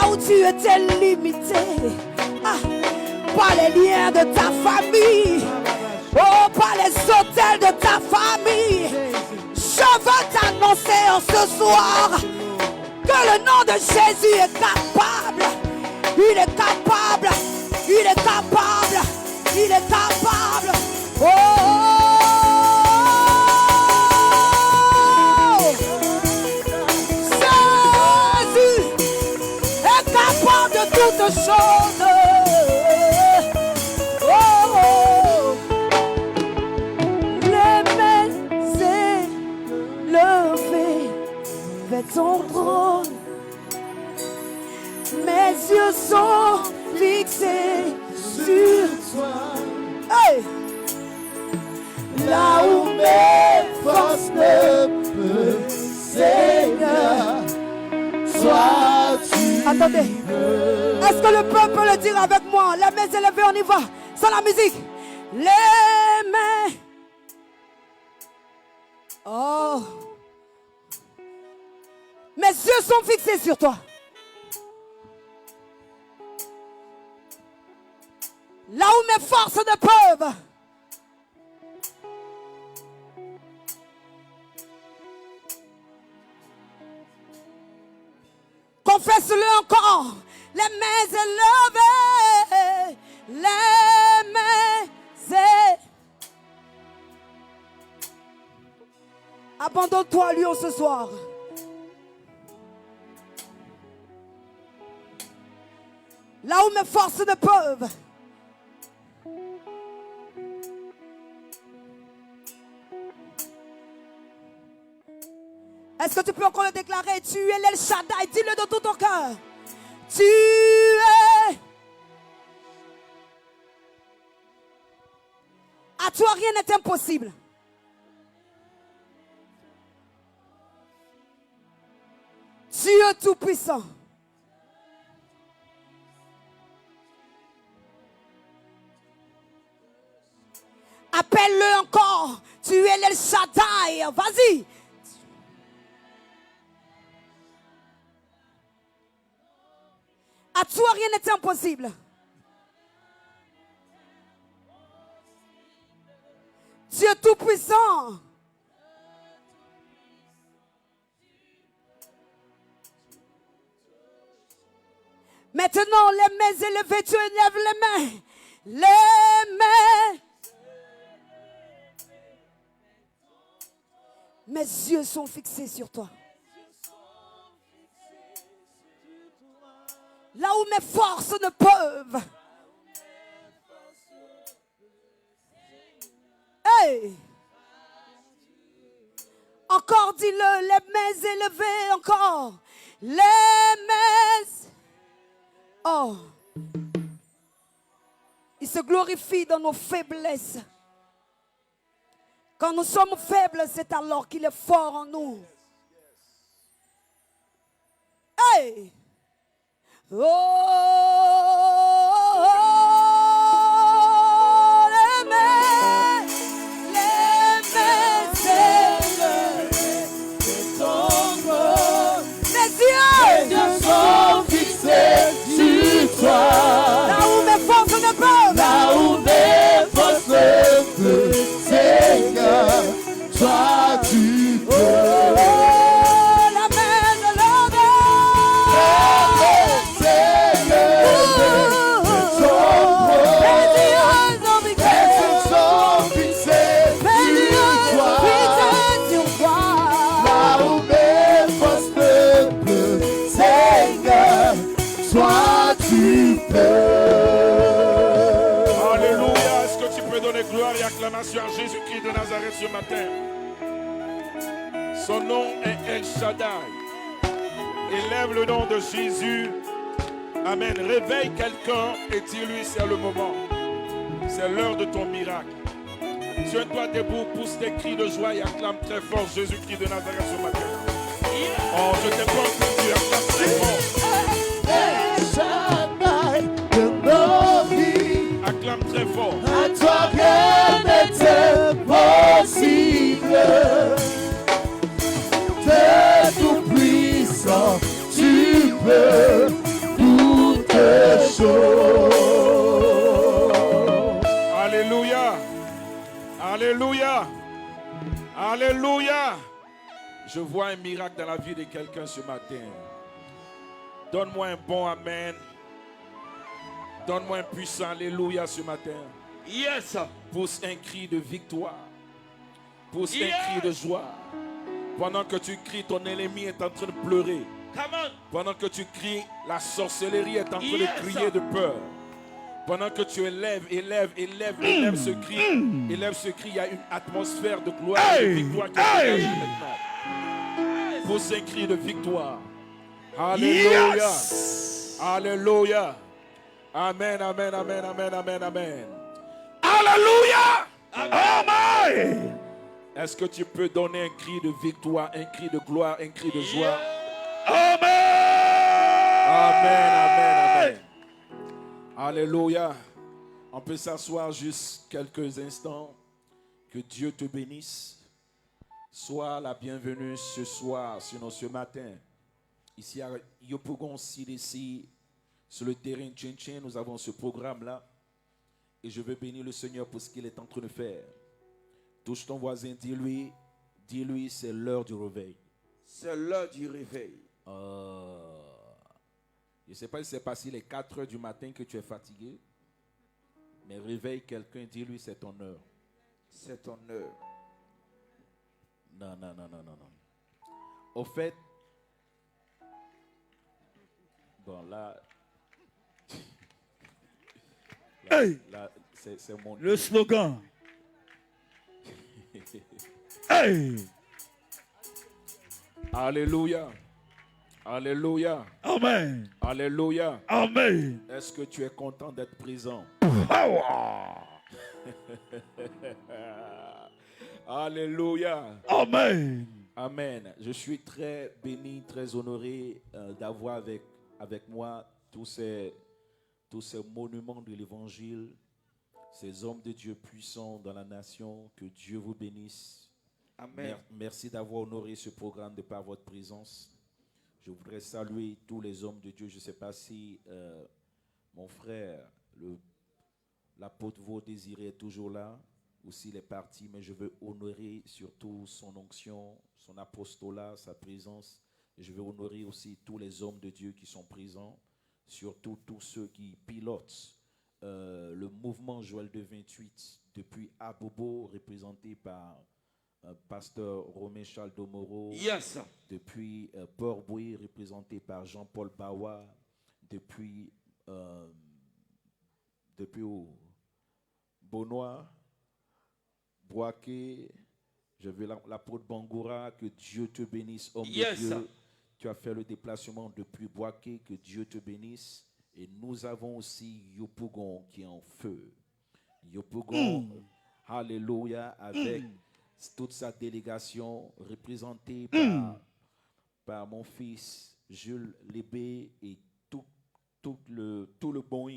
Là où tu étais limité par les liens de ta famille, par les hôtels de ta famille, je veux t'annoncer en ce soir que le nom de Jésus est capable. Il est capable. Il est capable. Il est capable. Jésus est capable de toutes choses. Les mains élevées vers ton trône. Mes yeux sont fixés sur toi. Hey! Là où mes forces ne peuvent, Seigneur, sois-tu. Attendez. Est-ce que le peuple peut le dire avec moi? Les mains élevées, on y va. Sans la musique. Les mains. Oh. Mes yeux sont fixés sur toi. Là où mes forces ne peuvent. Confesse-le encore. Les mains élevées. Les mains élevées. Abandonne-toi à lui ce soir. Là où mes forces ne peuvent. Est-ce que tu peux encore le déclarer? Tu es l'El Shaddai. Dis-le de tout ton cœur. Tu es. À toi, rien n'est impossible. Tu es tout puissant. Appelle-le encore. Tu es l'El Shaddai. Vas-y. À toi, rien n'est impossible. Dieu tout-puissant. Maintenant, les mains élevées, tu élèves les mains. Les mains. Mes yeux sont fixés sur toi. Là où mes forces ne peuvent. Hey! Encore dis-le, les mains élevées, encore. Les mains. Oh! Il se glorifie dans nos faiblesses. Quand nous sommes faibles, c'est alors qu'il est fort en nous. Hey! Oh, les mains élevées de ton trône. Mes yeux sont fixés sur toi. Là où mes forces ne peuvent. Là où mes forces ne peuvent. Seigneur, toi tu peux. Acclamation à Jésus-Christ de Nazareth ce matin. Son nom est El Shaddai. Élève le nom de Jésus. Amen. Réveille quelqu'un et dis-lui c'est le moment. C'est l'heure de ton miracle. Tiens-toi debout, pousse tes cris de joie et acclame très fort Jésus-Christ de Nazareth ce matin. Oh, je t'ai pas entendu, acclame très fort. El Shaddai, de nos vies. Acclame très fort. À toi rien n'est impossible. De tout puissant, tu peux Alléluia. Je vois un miracle dans la vie de quelqu'un ce matin. Donne-moi un bon amen. Donne-moi un puissant alléluia ce matin. Yes. Pousse un cri de victoire. Pousse un cri de joie. Pendant que tu cries, ton ennemi est en train de pleurer. Come on. Pendant que tu cries, la sorcellerie est en train de crier de peur. Pendant que tu élèves ce cri, il y a une atmosphère de gloire et de victoire qui est dégagée maintenant. Pousse un cri de victoire. Alléluia. Yes. Alléluia. Amen, amen, amen, amen, amen, amen. Alléluia. Amen. Est-ce que tu peux donner un cri de victoire, un cri de gloire, un cri de joie? Amen. Amen, amen, amen. Alléluia. On peut s'asseoir juste quelques instants. Que Dieu te bénisse. Sois la bienvenue ce soir, sinon ce matin. Ici à Yopougon CDC, sur le terrain Tchin, nous avons ce programme-là. Et je veux bénir le Seigneur pour ce qu'il est en train de faire. Touche ton voisin, dis-lui, c'est l'heure du réveil. C'est l'heure du réveil. Je ne sais pas si c'est passé les 4 heures du matin que tu es fatigué. Mais réveille quelqu'un, dis-lui, c'est ton heure. C'est ton heure. Non. Au fait, bon là, là c'est mon... Le slogan. Hey. Alléluia. Alléluia. Amen. Alléluia. Amen. Est-ce que tu es content d'être présent? Alléluia. Amen. Amen. Je suis très béni, très honoré d'avoir avec moi tous ces monuments de l'évangile, ces hommes de Dieu puissants dans la nation. Que Dieu vous bénisse. Amen. Merci d'avoir honoré ce programme de par votre présence. Je voudrais saluer tous les hommes de Dieu. Je ne sais pas si mon frère, l'apôtre Vaudésiré, est toujours là ou s'il est parti, mais je veux honorer surtout son onction, son apostolat, sa présence. Et je veux honorer aussi tous les hommes de Dieu qui sont présents, surtout tous ceux qui pilotent le mouvement Joël de 28 depuis Abobo, représenté par pasteur Romain Charles Domoro. Yes. Depuis Port-Bouy, représenté par Jean-Paul Bawa. Depuis Bonois, Boaké, je veux l'apôtre Bangoura, que Dieu te bénisse, homme de Dieu. Tu as fait le déplacement depuis Boaké, que Dieu te bénisse. Et nous avons aussi Yopougon qui est en feu. Yopougon, alléluia, avec toute sa délégation représentée par mon fils Jules Lébé et tout le bon.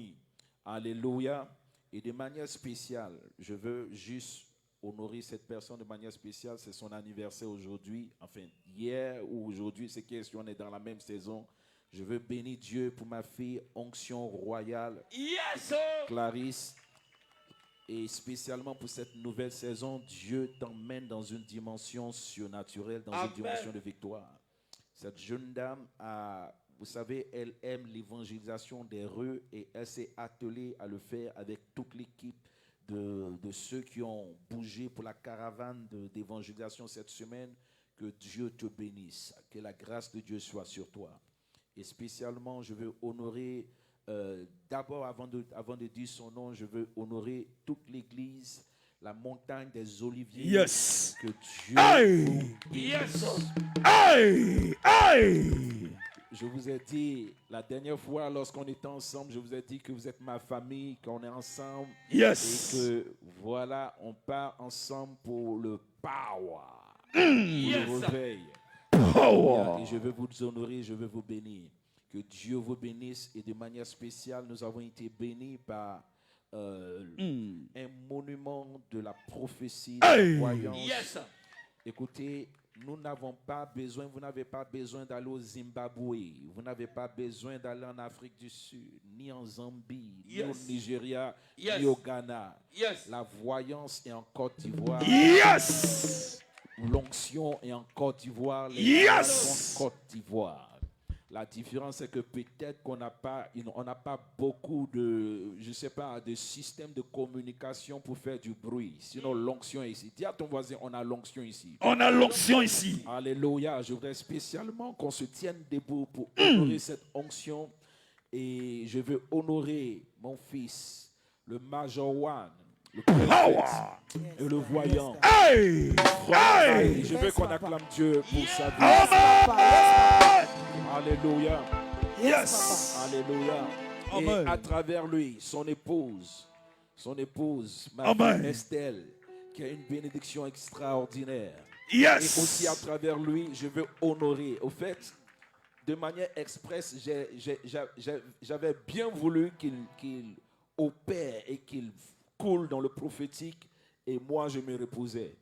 Alléluia. Et de manière spéciale, je veux juste honorer cette personne de manière spéciale. C'est son anniversaire aujourd'hui. Enfin, hier ou aujourd'hui, c'est question, on est dans la même saison. Je veux bénir Dieu pour ma fille, onction royale, Clarisse. Et spécialement pour cette nouvelle saison, Dieu t'emmène dans une dimension surnaturelle, dans une dimension de victoire. Cette jeune dame vous savez, elle aime l'évangélisation des rues et elle s'est attelée à le faire avec toute l'équipe de ceux qui ont bougé pour la caravane d'évangélisation cette semaine. Que Dieu te bénisse, que la grâce de Dieu soit sur toi. Et spécialement, je veux honorer, d'abord avant de dire son nom, je veux honorer toute l'église, la montagne des Oliviers. Yes. Que Dieu vous bénisse. Je vous ai dit, la dernière fois, lorsqu'on était ensemble, je vous ai dit que vous êtes ma famille, qu'on est ensemble. Yes. Et que, voilà, on part ensemble pour le power. Yes. Le réveil. Power. Et je veux vous honorer, je veux vous bénir. Que Dieu vous bénisse. Et de manière spéciale, nous avons été bénis par un monument de la prophétie, de la croyance. Yes. Écoutez, nous n'avons pas besoin, vous n'avez pas besoin d'aller au Zimbabwe, vous n'avez pas besoin d'aller en Afrique du Sud, ni en Zambie, ni au Nigeria, ni au Ghana. La voyance est en Côte d'Ivoire. Yes. l'onction est en Côte d'Ivoire, les Yes. frères sont en Côte d'Ivoire. La différence, c'est que peut-être qu'on n'a pas beaucoup de, je sais pas, de système de communication pour faire du bruit. Sinon, l'onction est ici. Dis à ton voisin, on a l'onction ici. On a l'onction ici. Alléluia. Je voudrais spécialement qu'on se tienne debout pour honorer cette onction. Et je veux honorer mon fils, le Major One, le prophète et le voyant. Hey! Hey! Je veux Yes, qu'on papa. acclame Dieu pour sa vie. Papa, Alléluia. Yes. Alléluia. Amen. Et à travers lui, son épouse, ma Amen. fille Estelle, qui a une bénédiction extraordinaire. Yes. Et aussi à travers lui, je veux honorer. Au fait, de manière expresse, j'avais bien voulu qu'il opère et qu'il coule dans le prophétique, et moi je me reposais.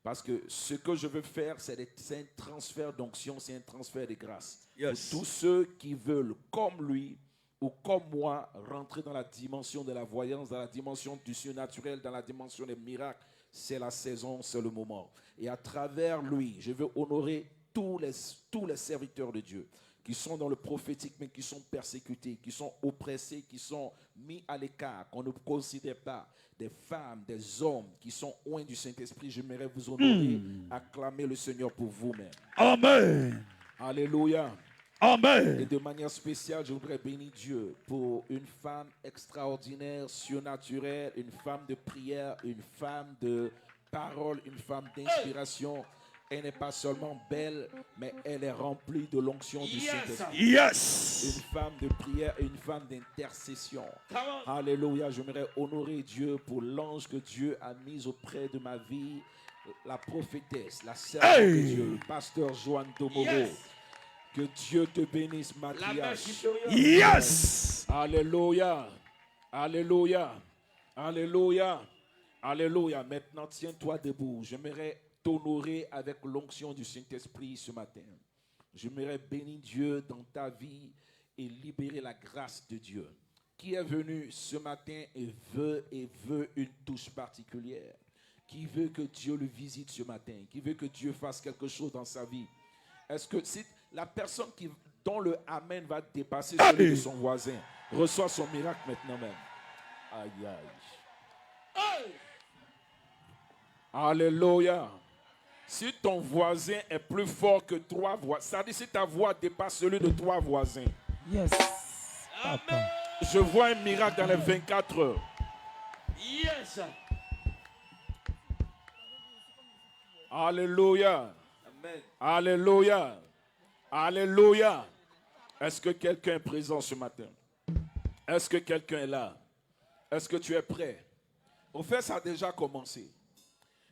Parce que ce que je veux faire, c'est un transfert d'onction, c'est un transfert de grâce. Yes. Pour tous ceux qui veulent, comme lui ou comme moi, rentrer dans la dimension de la voyance, dans la dimension du surnaturel, dans la dimension des miracles, c'est la saison, c'est le moment. Et à travers lui, je veux honorer tous les serviteurs de Dieu qui sont dans le prophétique, mais qui sont persécutés, qui sont oppressés, qui sont mis à l'écart, qu'on ne considère pas, des femmes, des hommes qui sont loin du Saint-Esprit. J'aimerais vous honorer, acclamer le Seigneur pour vous-même. Amen. Alléluia. Et Amen. de manière spéciale, je voudrais bénir Dieu pour une femme extraordinaire, surnaturelle, une femme de prière, une femme de parole, une femme d'inspiration. Elle n'est pas seulement belle, mais elle est remplie de l'onction du Saint-Esprit. Yes. Une femme de prière et une femme d'intercession. Alléluia. J'aimerais honorer Dieu pour l'ange que Dieu a mis auprès de ma vie, la prophétesse, la servante de Dieu, le pasteur Joanne Domoro. Que Dieu te bénisse, Mathias. Yes. Alléluia. Alléluia. Alléluia. Alléluia. Maintenant, tiens-toi debout. J'aimerais t'honorer avec l'onction du Saint-Esprit ce matin. J'aimerais bénir Dieu dans ta vie et libérer la grâce de Dieu. Qui est venu ce matin et veut une touche particulière? Qui veut que Dieu le visite ce matin? Qui veut que Dieu fasse quelque chose dans sa vie? Est-ce que si la personne dont le Amen va dépasser celui de son voisin reçoit son miracle maintenant même? Aïe, aïe. Alléluia. Si ton voisin est plus fort que 3 voisins, c'est-à-dire si ta voix dépasse celui de 3 voisins, yes. Papa. je vois un miracle dans les 24 heures. Yes. Alléluia. Amen. Alléluia. Alléluia. Est-ce que quelqu'un est présent ce matin? Est-ce que quelqu'un est là? Est-ce que tu es prêt? Au fait, ça a déjà commencé.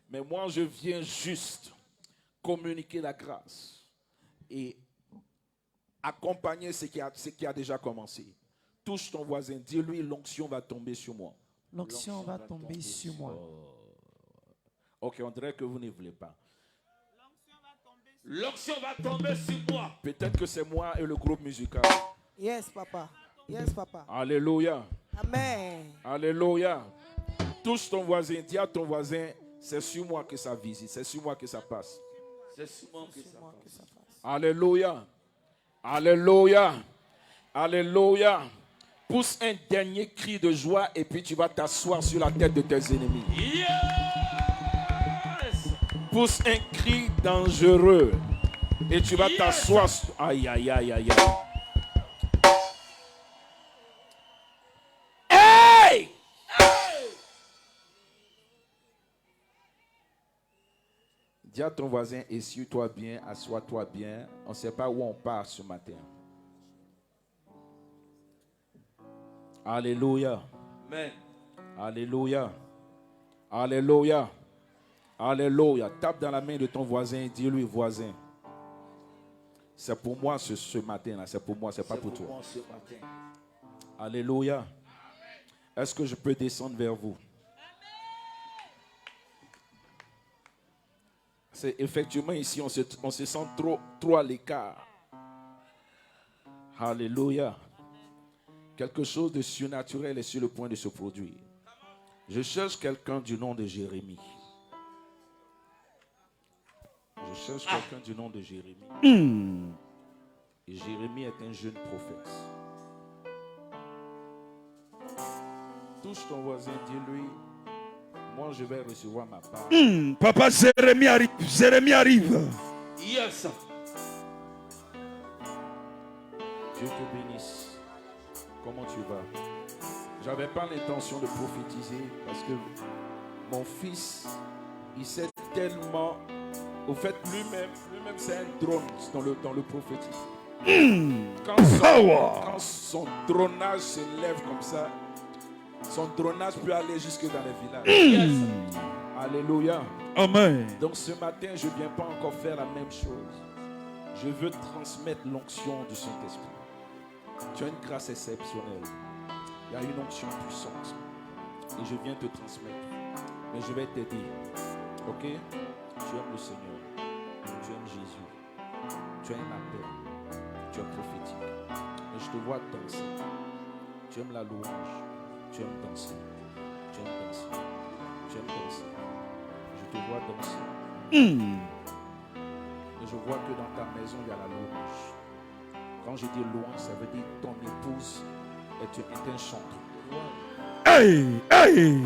Mais moi, je viens juste communiquer la grâce et accompagner ce qui a déjà commencé. Touche ton voisin, dis-lui, l'onction va tomber sur moi. L'onction va tomber sur moi. Ok, on dirait que vous ne voulez pas. L'onction va tomber sur moi. Peut-être que c'est moi et le groupe musical. Yes, papa. Yes, papa. Alléluia. Amen. Alléluia. Touche ton voisin, dis à ton voisin, c'est sur moi que ça visite, c'est sur moi que ça passe. C'est sur moi que C'est ça moi que ça fasse. Alléluia. Alléluia. Alléluia. Pousse un dernier cri de joie et puis tu vas t'asseoir sur la tête de tes ennemis. Yes. Pousse un cri dangereux et tu vas t'asseoir. Aïe, aïe, aïe, aïe, aïe. Hey! Dis à ton voisin, essuie-toi bien, assois-toi bien. On ne sait pas où on part ce matin. Alléluia. Amen. Alléluia. Alléluia. Alléluia. Tape dans la main de ton voisin et dis-lui, voisin, c'est pour moi ce matin-là. C'est pour moi, c'est pas pour toi. Moi ce matin. Alléluia. Est-ce que je peux descendre vers vous? C'est effectivement ici, on se sent trop à l'écart. Alléluia. Quelque chose de surnaturel est sur le point de se produire. Je cherche quelqu'un du nom de Jérémie. cherche quelqu'un du nom de Jérémie. Et Jérémie est un jeune prophète. Touche ton voisin, dis-lui, moi je vais recevoir ma part. Papa, Jérémie arrive. Jérémie arrive. Yes. Dieu te bénisse. Comment tu vas? J'avais pas l'intention de prophétiser parce que mon fils, il sait tellement. Au fait, lui-même c'est un drone dans le prophétique. Quand son dronage s'élève comme ça, son dronage peut aller jusque dans les villages. Alléluia. Amen. Donc ce matin, je ne viens pas encore faire la même chose. Je veux transmettre l'onction du Saint-Esprit. Tu as une grâce exceptionnelle. Il y a une onction puissante. Et je viens te transmettre. Mais je vais t'aider. Ok? Tu aimes le Seigneur. Tu aimes Jésus. Tu as un appel. Tu es prophétique. Et je te vois danser. Tu aimes la louange. Tu aimes danser. Tu aimes danser. Tu aimes danser. Je te vois danser. Et je vois que dans ta maison, il y a la louange. Quand je dis louange, ça veut dire ton épouse est un chanteur. Hey, hey.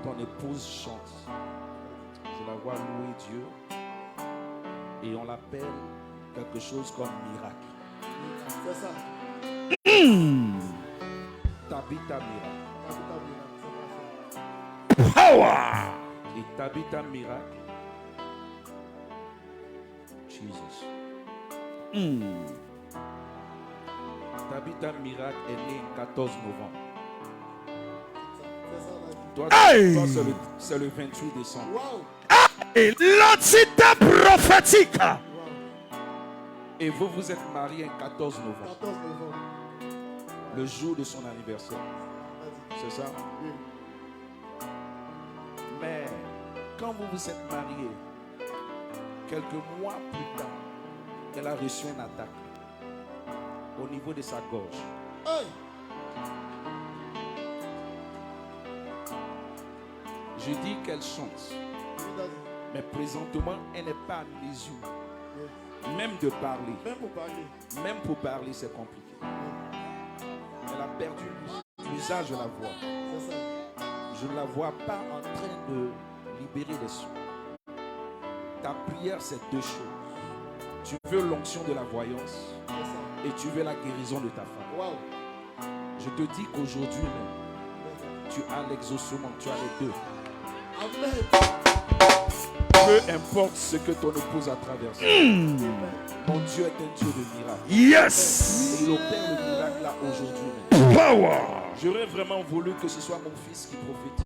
Ton épouse chante. Je la vois louer Dieu. Et on l'appelle quelque chose comme miracle. C'est ça. Tabitha miracle. Power. Et Tabitha miracle. Jesus. Tabitha miracle est née le 14 novembre. Toi, Hey! toi, c'est le 28 décembre. Wow. Et l'entité prophétique. Et vous, vous êtes mariés le 14 novembre. 14 novembre. Le jour de son anniversaire. C'est ça? Oui. Mais quand vous vous êtes mariés, quelques mois plus tard, elle a reçu une attaque au niveau de sa gorge. Hey. Je dis qu'elle chante, mais présentement, elle n'est pas à mesure. Même de parler. Même pour parler. Même pour parler, c'est compliqué. Elle a perdu l'usage de la voix. C'est ça. Je ne la vois pas en train de libérer des sons. Ta prière, c'est deux choses. Tu veux l'onction de la voyance C'est ça. et tu veux la guérison de ta femme. Wow. Je te dis qu'aujourd'hui même, tu as l'exaucement, tu as les deux. Amen. Peu importe ce que ton épouse a traversé, mon Dieu est un Dieu de miracle. Yes. Et il opère le miracle là aujourd'hui même. Power. J'aurais vraiment voulu que ce soit mon fils qui prophétise.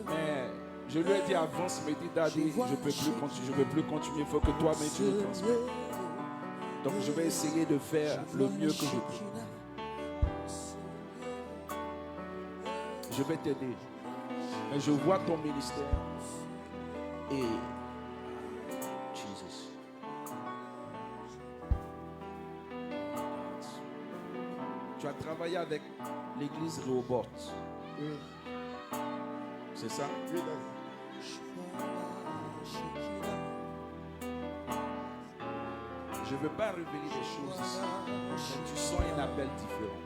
Mais je lui ai dit avance, me dit Daddy, je ne peux plus continuer, il faut que toi-même tu me transmettes. Donc je vais essayer de faire le mieux que je peux. Je vais t'aider. Mais je vois ton ministère. Et Jesus. Tu as travaillé avec l'église Rehoboth. Oui. C'est ça? Oui, d'accord. Je ne veux pas révéler des choses ici. Mais tu sens un appel différent.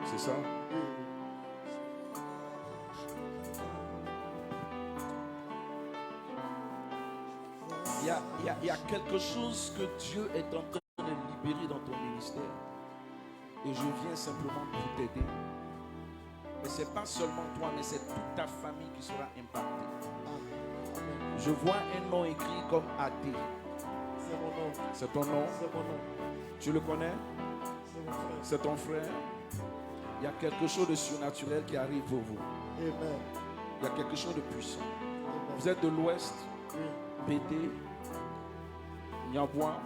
C'est ça? Il y a quelque chose que Dieu est en train de libérer dans ton ministère. Et je viens simplement pour t'aider. Et ce n'est pas seulement toi, mais c'est toute ta famille qui sera impactée. Je vois un nom écrit comme Adé. C'est mon nom. C'est ton nom. C'est mon nom. Tu le connais? C'est mon frère. C'est ton frère. Il y a quelque chose de surnaturel qui arrive pour vous. Amen. Il y a quelque chose de puissant. Amen. Vous êtes de l'Ouest, Oui. Bédé, Niabois.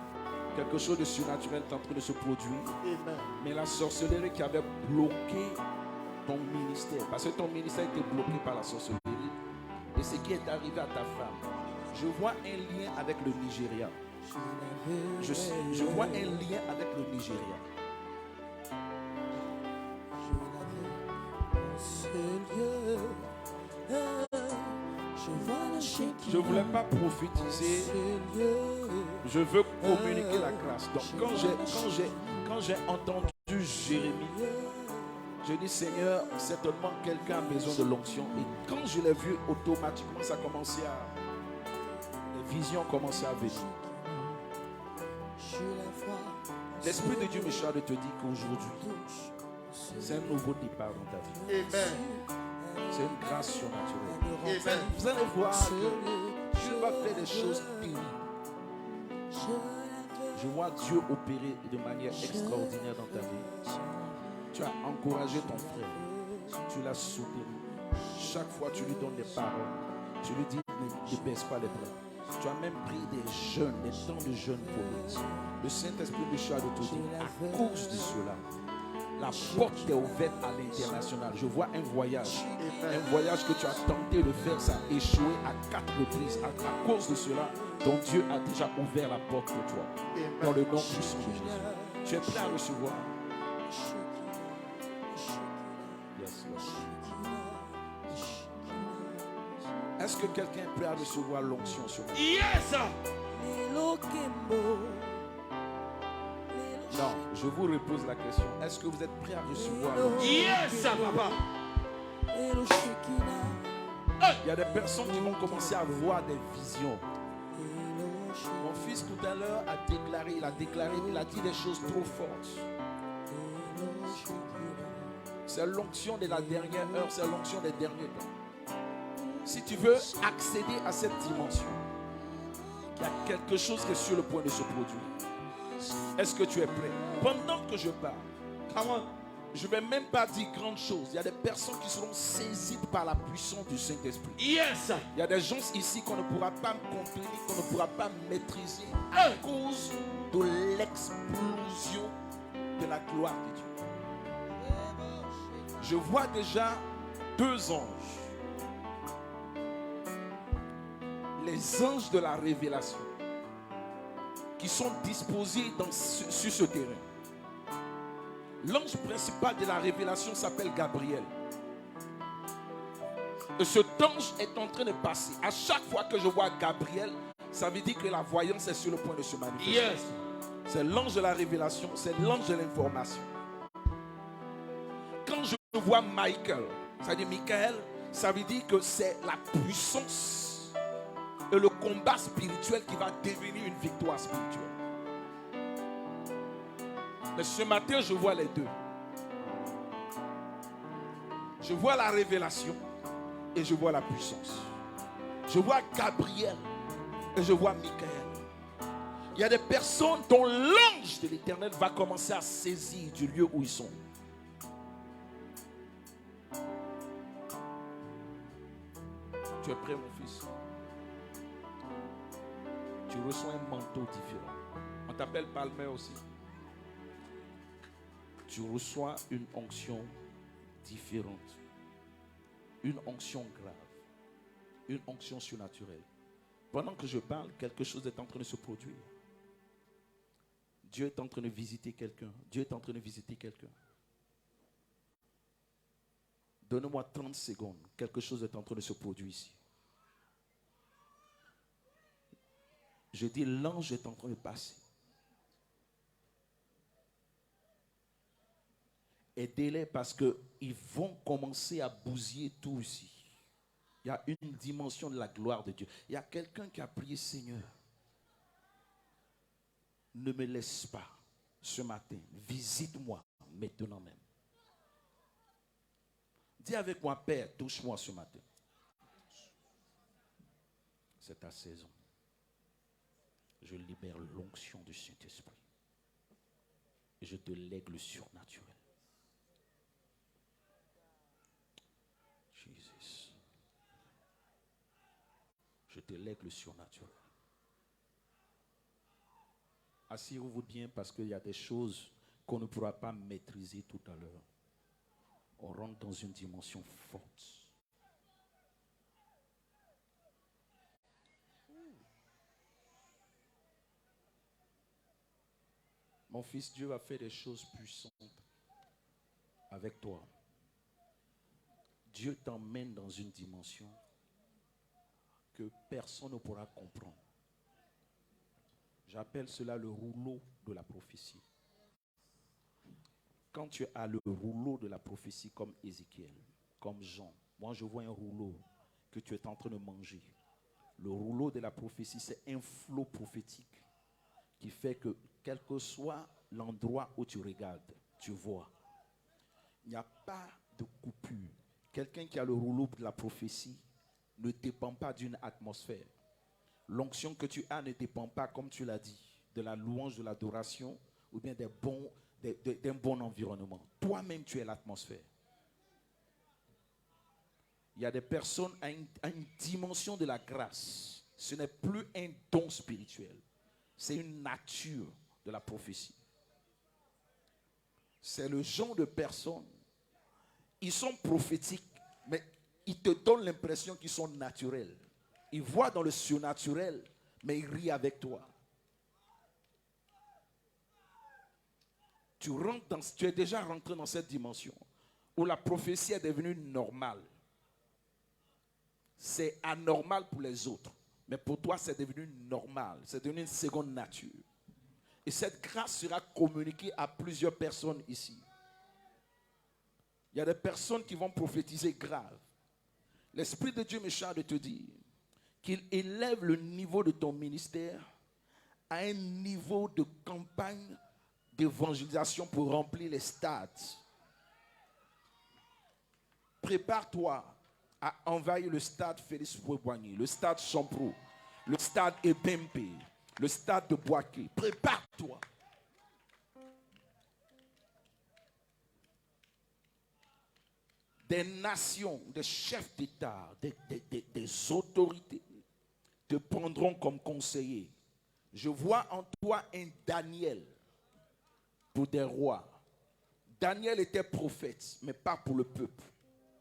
Quelque chose de surnaturel est en train de se produire. Amen. Mais la sorcellerie qui avait bloqué ton ministère, parce que ton ministère était bloqué par la sorcellerie, et ce qui est arrivé à ta femme, je vois un lien avec le Nigeria. Je vois un lien avec le Nigeria. Je vois Je ne voulais pas prophétiser. Je veux communiquer la grâce. Donc quand j'ai entendu Jérémie, je dis Seigneur, certainement quelqu'un a besoin de l'onction. Et quand je l'ai vu, automatiquement ça a commencé les visions ont commencé à venir. L'Esprit de Dieu me charge de te dire qu'aujourd'hui, c'est un nouveau départ dans ta vie. Amen. C'est une grâce surnaturelle. Amen. Vous allez voir que Dieu va faire des choses terribles. Je vois Dieu opérer de manière extraordinaire dans ta vie. Tu as encouragé ton frère. Tu l'as soutenu. Chaque fois, tu lui donnes des paroles. Tu lui dis, ne baisse pas les bras. Tu as même pris des jeûnes, des temps de jeûne pour lui. Le Saint-Esprit me charge de te dire, à cause de cela, la porte est ouverte à l'international. Je vois un voyage que tu as tenté de faire, ça a échoué à 4 reprises. À cause de cela, ton Dieu a déjà ouvert la porte pour toi. Dans le nom puissant de Jésus. Tu es prêt à recevoir? Yes, Lord. Est-ce que quelqu'un est prêt à recevoir l'onction sur moi? Yes. Non, je vous repose la question. Est-ce que vous êtes prêt à recevoir l'onction? Yes, papa. Il y a des personnes qui vont commencer à voir des visions. Mon fils tout à l'heure a déclaré, il a dit des choses trop fortes. C'est l'onction de la dernière heure, c'est l'onction des derniers temps. Si tu veux accéder à cette dimension, il y a quelque chose qui est sur le point de se produire. Est-ce que tu es prêt? Pendant que je parle, je ne vais même pas dire grande chose. Il y a des personnes qui seront saisies par la puissance du Saint-Esprit. Yes. Il y a des gens ici qu'on ne pourra pas contenir, qu'on ne pourra pas maîtriser à cause de l'explosion de la gloire de Dieu. Je vois déjà 2 anges. Les anges de la révélation qui sont disposés sur ce terrain. L'ange principal de la révélation s'appelle Gabriel. Et cet ange est en train de passer. À chaque fois que je vois Gabriel, ça veut dire que la voyance est sur le point de se manifester. Yes. C'est l'ange de la révélation, c'est l'ange de l'information. Quand je vois Michael, ça veut dire Michael, ça veut dire que c'est la puissance et le combat spirituel qui va devenir une victoire spirituelle. Mais ce matin, je vois les deux. Je vois la révélation et je vois la puissance. Je vois Gabriel et je vois Michael. Il y a des personnes dont l'ange de l'Éternel va commencer à saisir du lieu où ils sont. Tu es prêt, mon fils? Tu reçois un manteau différent. On t'appelle Palmer aussi. Tu reçois une onction différente. Une onction grave. Une onction surnaturelle. Pendant que je parle, quelque chose est en train de se produire. Dieu est en train de visiter quelqu'un. Dieu est en train de visiter quelqu'un. Donnez-moi 30 secondes. Quelque chose est en train de se produire ici. Je dis, l'ange est en train de passer. Aidez-les parce qu'ils vont commencer à bousiller tout ici. Il y a une dimension de la gloire de Dieu. Il y a quelqu'un qui a prié, Seigneur, ne me laisse pas ce matin. Visite-moi maintenant même. Dis avec moi, Père, touche-moi ce matin. C'est ta saison. Je libère l'onction du Saint-Esprit. Et je te lègue le surnaturel. Jésus. Je te lègue le surnaturel. Asseyez-vous bien parce qu'il y a des choses qu'on ne pourra pas maîtriser tout à l'heure. On rentre dans une dimension forte. Mon fils, Dieu va faire des choses puissantes avec toi. Dieu t'emmène dans une dimension que personne ne pourra comprendre. J'appelle cela le rouleau de la prophétie. Quand tu as le rouleau de la prophétie comme Ézéchiel, comme Jean, moi je vois un rouleau que tu es en train de manger. Le rouleau de la prophétie, c'est un flot prophétique qui fait que quel que soit l'endroit où tu regardes, tu vois. Il n'y a pas de coupure. Quelqu'un qui a le rouleau de la prophétie ne dépend pas d'une atmosphère. L'onction que tu as ne dépend pas, comme tu l'as dit, de la louange, de l'adoration ou bien d'un bon environnement. Toi-même, tu es l'atmosphère. Il y a des personnes à une dimension de la grâce. Ce n'est plus un don spirituel. C'est une nature de la prophétie. C'est le genre de personnes. Ils sont prophétiques, mais ils te donnent l'impression qu'ils sont naturels. Ils voient dans le surnaturel, mais ils rient avec toi. Tu es déjà rentré dans cette dimension où la prophétie est devenue normale. C'est anormal pour les autres. Mais pour toi, c'est devenu normal. C'est devenu une seconde nature. Et cette grâce sera communiquée à plusieurs personnes ici. Il y a des personnes qui vont prophétiser grave. L'Esprit de Dieu me charge de te dire qu'il élève le niveau de ton ministère à un niveau de campagne d'évangélisation pour remplir les stades. Prépare-toi à envahir le stade Félix Houphouët-Boigny, le stade Champrou, le stade Ebempe, le stade de Boaké. Prépare-toi. Des nations, des chefs d'État, des autorités te prendront comme conseiller. Je vois en toi un Daniel pour des rois. Daniel était prophète, mais pas pour le peuple.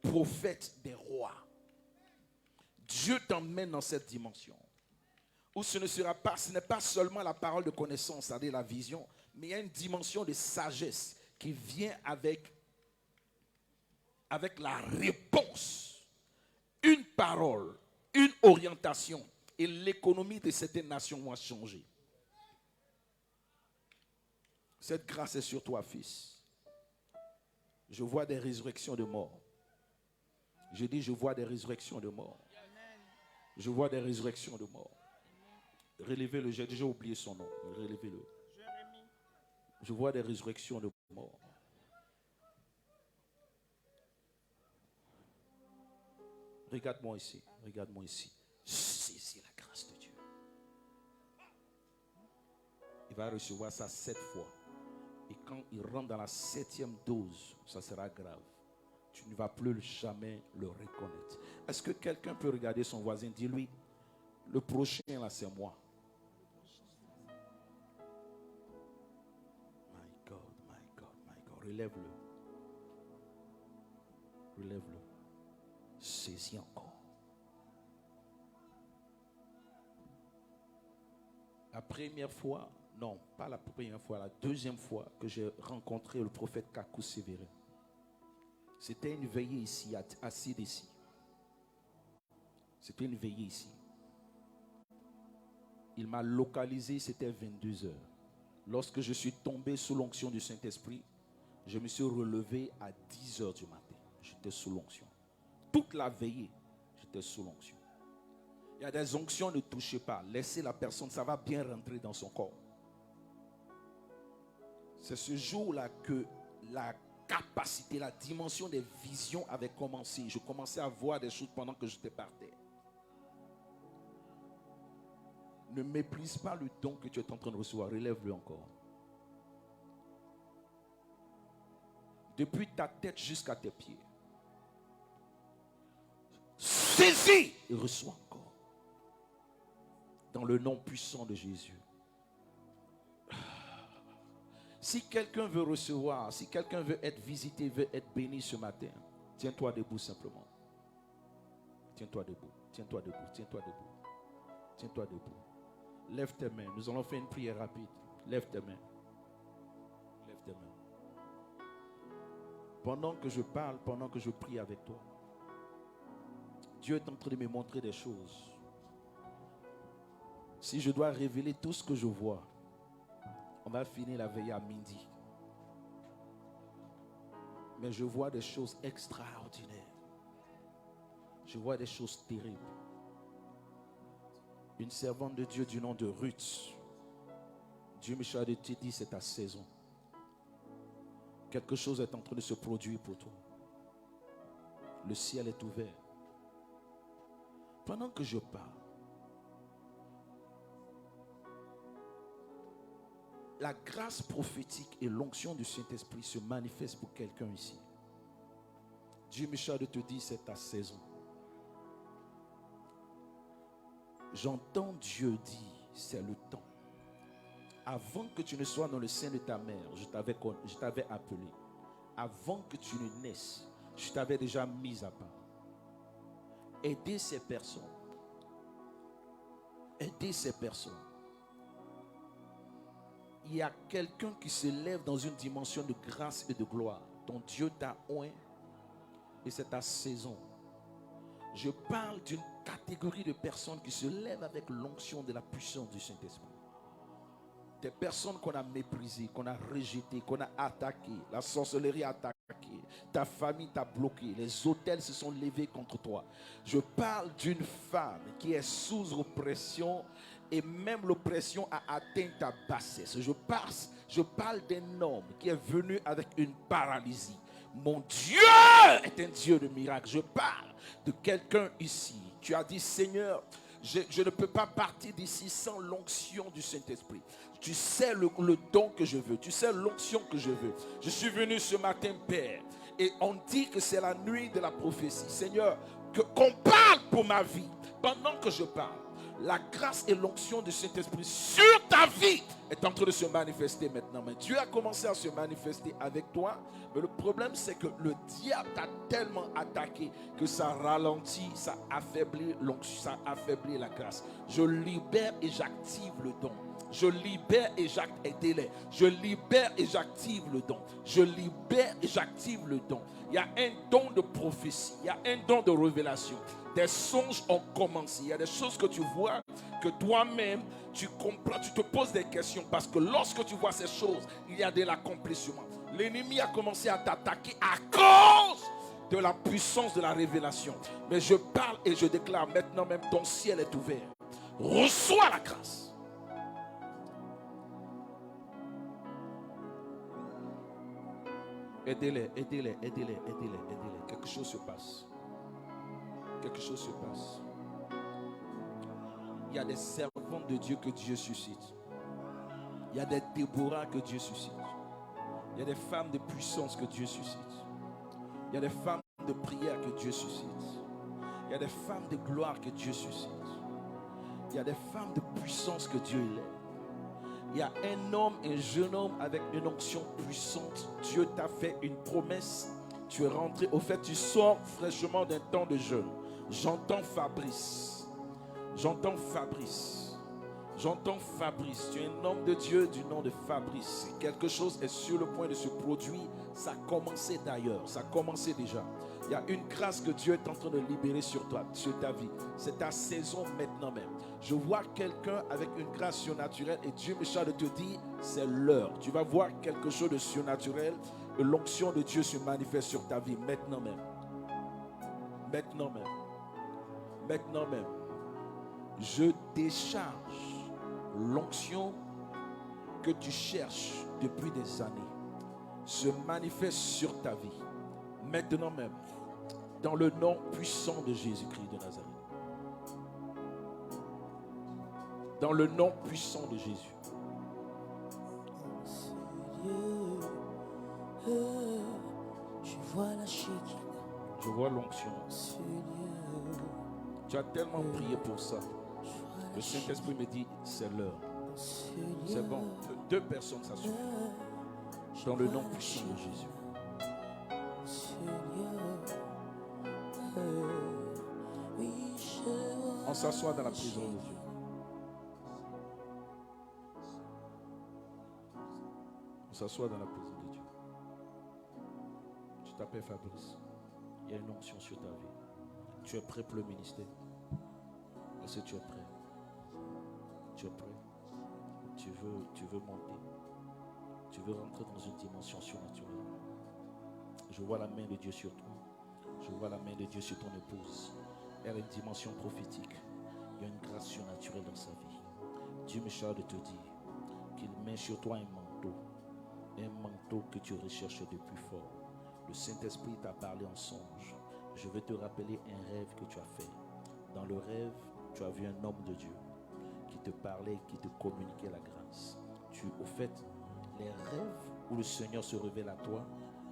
Prophète des rois. Dieu t'emmène dans cette dimension où ce n'est pas seulement la parole de connaissance, c'est-à-dire la vision, mais il y a une dimension de sagesse qui vient avec la réponse, une parole, une orientation, et l'économie de certaines nations va changer. Cette grâce est sur toi, fils. Je vois des résurrections de morts. Je dis, je vois des résurrections de morts. Je vois des résurrections de morts. Relevez-le, j'ai déjà oublié son nom. Relevez-le. Je vois des résurrections de morts. Regarde-moi ici, regarde-moi ici. Saisis la grâce de Dieu. Il va recevoir ça 7 fois. Et quand il rentre dans la 7e dose, ça sera grave. Tu ne vas plus jamais le reconnaître. Est-ce que quelqu'un peut regarder son voisin, dis-lui, le prochain là c'est moi. My God, my God, my God. Relève-le. Relève-le. Saisis encore. La première fois, non, pas la première fois, la deuxième fois que j'ai rencontré le prophète Kakou Sévérin. C'était une veillée ici, assis ici. C'était une veillée ici. Il m'a localisé, c'était 22 heures. Lorsque je suis tombé sous l'onction du Saint-Esprit, je me suis relevé à 10 heures du matin. J'étais sous l'onction. Toute la veillée, j'étais sous l'onction. Il y a des onctions, ne touchez pas. Laissez la personne, ça va bien rentrer dans son corps. C'est ce jour-là que la capacité, la dimension des visions avait commencé. Je commençais à voir des choses pendant que j'étais par terre. Ne méprise pas le don que tu es en train de recevoir. Relève-le encore. Depuis ta tête jusqu'à tes pieds. Saisis et reçois encore. Dans le nom puissant de Jésus. Si quelqu'un veut recevoir, si quelqu'un veut être visité, veut être béni ce matin, tiens-toi debout simplement. Tiens-toi debout, tiens-toi debout, tiens-toi debout. Tiens-toi debout. Lève tes mains. Nous allons faire une prière rapide. Lève tes mains. Lève tes mains. Pendant que je parle, pendant que je prie avec toi, Dieu est en train de me montrer des choses. Si je dois révéler tout ce que je vois, on va finir la veille à midi. Mais je vois des choses extraordinaires. Je vois des choses terribles. Une servante de Dieu du nom de Ruth. Dieu me charge de te dire, c'est ta saison. Quelque chose est en train de se produire pour toi. Le ciel est ouvert. Pendant que je parle, la grâce prophétique et l'onction du Saint-Esprit se manifestent pour quelqu'un ici. Dieu me charge de te dire, c'est ta saison. J'entends Dieu dire, c'est le temps. Avant que tu ne sois dans le sein de ta mère, je t'avais appelé. Avant que tu ne naisses, je t'avais déjà mis à part. Aider ces personnes. Aider ces personnes. Il y a quelqu'un qui se lève dans une dimension de grâce et de gloire. Ton Dieu t'a oint et c'est ta saison. Je parle d'une catégorie de personnes qui se lèvent avec l'onction de la puissance du Saint-Esprit. Des personnes qu'on a méprisées, qu'on a rejetées, qu'on a attaquées. La sorcellerie a attaqué. Ta famille t'a bloqué. Les autels se sont levés contre toi. Je parle d'une femme qui est sous oppression et même l'oppression a atteint ta bassesse. Je parle d'un homme qui est venu avec une paralysie. Mon Dieu est un Dieu de miracles. Je parle de quelqu'un ici. Tu as dit, Seigneur, je ne peux pas partir d'ici sans l'onction du Saint-Esprit. Tu sais le don que je veux. Tu sais l'onction que je veux. Je suis venu ce matin, Père. Et on dit que c'est la nuit de la prophétie. Seigneur, qu'on parle pour ma vie. Pendant que je parle, la grâce et l'onction du Saint-Esprit sur ta vie est en train de se manifester maintenant. Mais Dieu a commencé à se manifester avec toi. Mais le problème, c'est que le diable t'a tellement attaqué que ça ralentit, ça affaiblit l'onction, ça affaiblit la grâce. Je libère et j'active le don. Je libère et j'active. Je libère et j'active le don. Je libère et j'active le don. Il y a un don de prophétie. Il y a un don de révélation. Des songes ont commencé. Il y a des choses que tu vois, que toi-même, tu comprends, tu te poses des questions. Parce que lorsque tu vois ces choses, il y a de l'accomplissement. L'ennemi a commencé à t'attaquer à cause de la puissance de la révélation. Mais je parle et je déclare maintenant même, ton ciel est ouvert. Reçois la grâce. Aidez-les. Quelque chose se passe. Quelque chose se passe. Il y a des servantes de Dieu que Dieu suscite. Il y a des Déborah que Dieu suscite. Il y a des femmes de puissance que Dieu suscite. Il y a des femmes de prière que Dieu suscite. Il y a des femmes de gloire que Dieu suscite. Il y a des femmes de puissance que Dieu élève. Il y a un homme, un jeune homme avec une onction puissante. Dieu t'a fait une promesse. Tu es rentré. Au fait, tu sors fraîchement d'un temps de jeûne. J'entends Fabrice. J'entends Fabrice. J'entends Fabrice. Tu es un homme de Dieu du nom de Fabrice. Quelque chose est sur le point de se produire. Ça a commencé d'ailleurs. Ça a commencé déjà. Il y a une grâce que Dieu est en train de libérer sur toi, sur ta vie. C'est ta saison maintenant même. Je vois quelqu'un avec une grâce surnaturelle et Dieu me charge de te dire, c'est l'heure. Tu vas voir quelque chose de surnaturel et l'onction de Dieu se manifeste sur ta vie maintenant même. Maintenant même. Maintenant même. Je décharge l'onction que tu cherches depuis des années se manifeste sur ta vie. Maintenant même. Dans le nom puissant de Jésus-Christ de Nazareth. Dans le nom puissant de Jésus. Je vois la Shekinah. Je vois l'onction. Tu as tellement prié pour ça. Le Saint-Esprit me dit, c'est l'heure. C'est bon. Deux personnes, ça suffit. Dans le nom puissant de Jésus. On s'assoit dans la présence de Dieu. On s'assoit dans la présence de Dieu. Tu t'appelles Fabrice. Il y a une onction sur ta vie. Tu es prêt pour le ministère. Est-ce que tu es prêt? Tu es prêt? Tu veux monter? Tu veux rentrer dans une dimension surnaturelle? Je vois la main de Dieu sur toi. Je vois la main de Dieu sur ton épouse. Elle a une dimension prophétique. Il y a une grâce surnaturelle dans sa vie. Dieu me charge de te dire qu'il met sur toi un manteau que tu recherches de plus fort. Le Saint-Esprit t'a parlé en songe. Je veux te rappeler un rêve que tu as fait. Dans le rêve, tu as vu un homme de Dieu qui te parlait, qui te communiquait la grâce. Au fait, les rêves où le Seigneur se révèle à toi,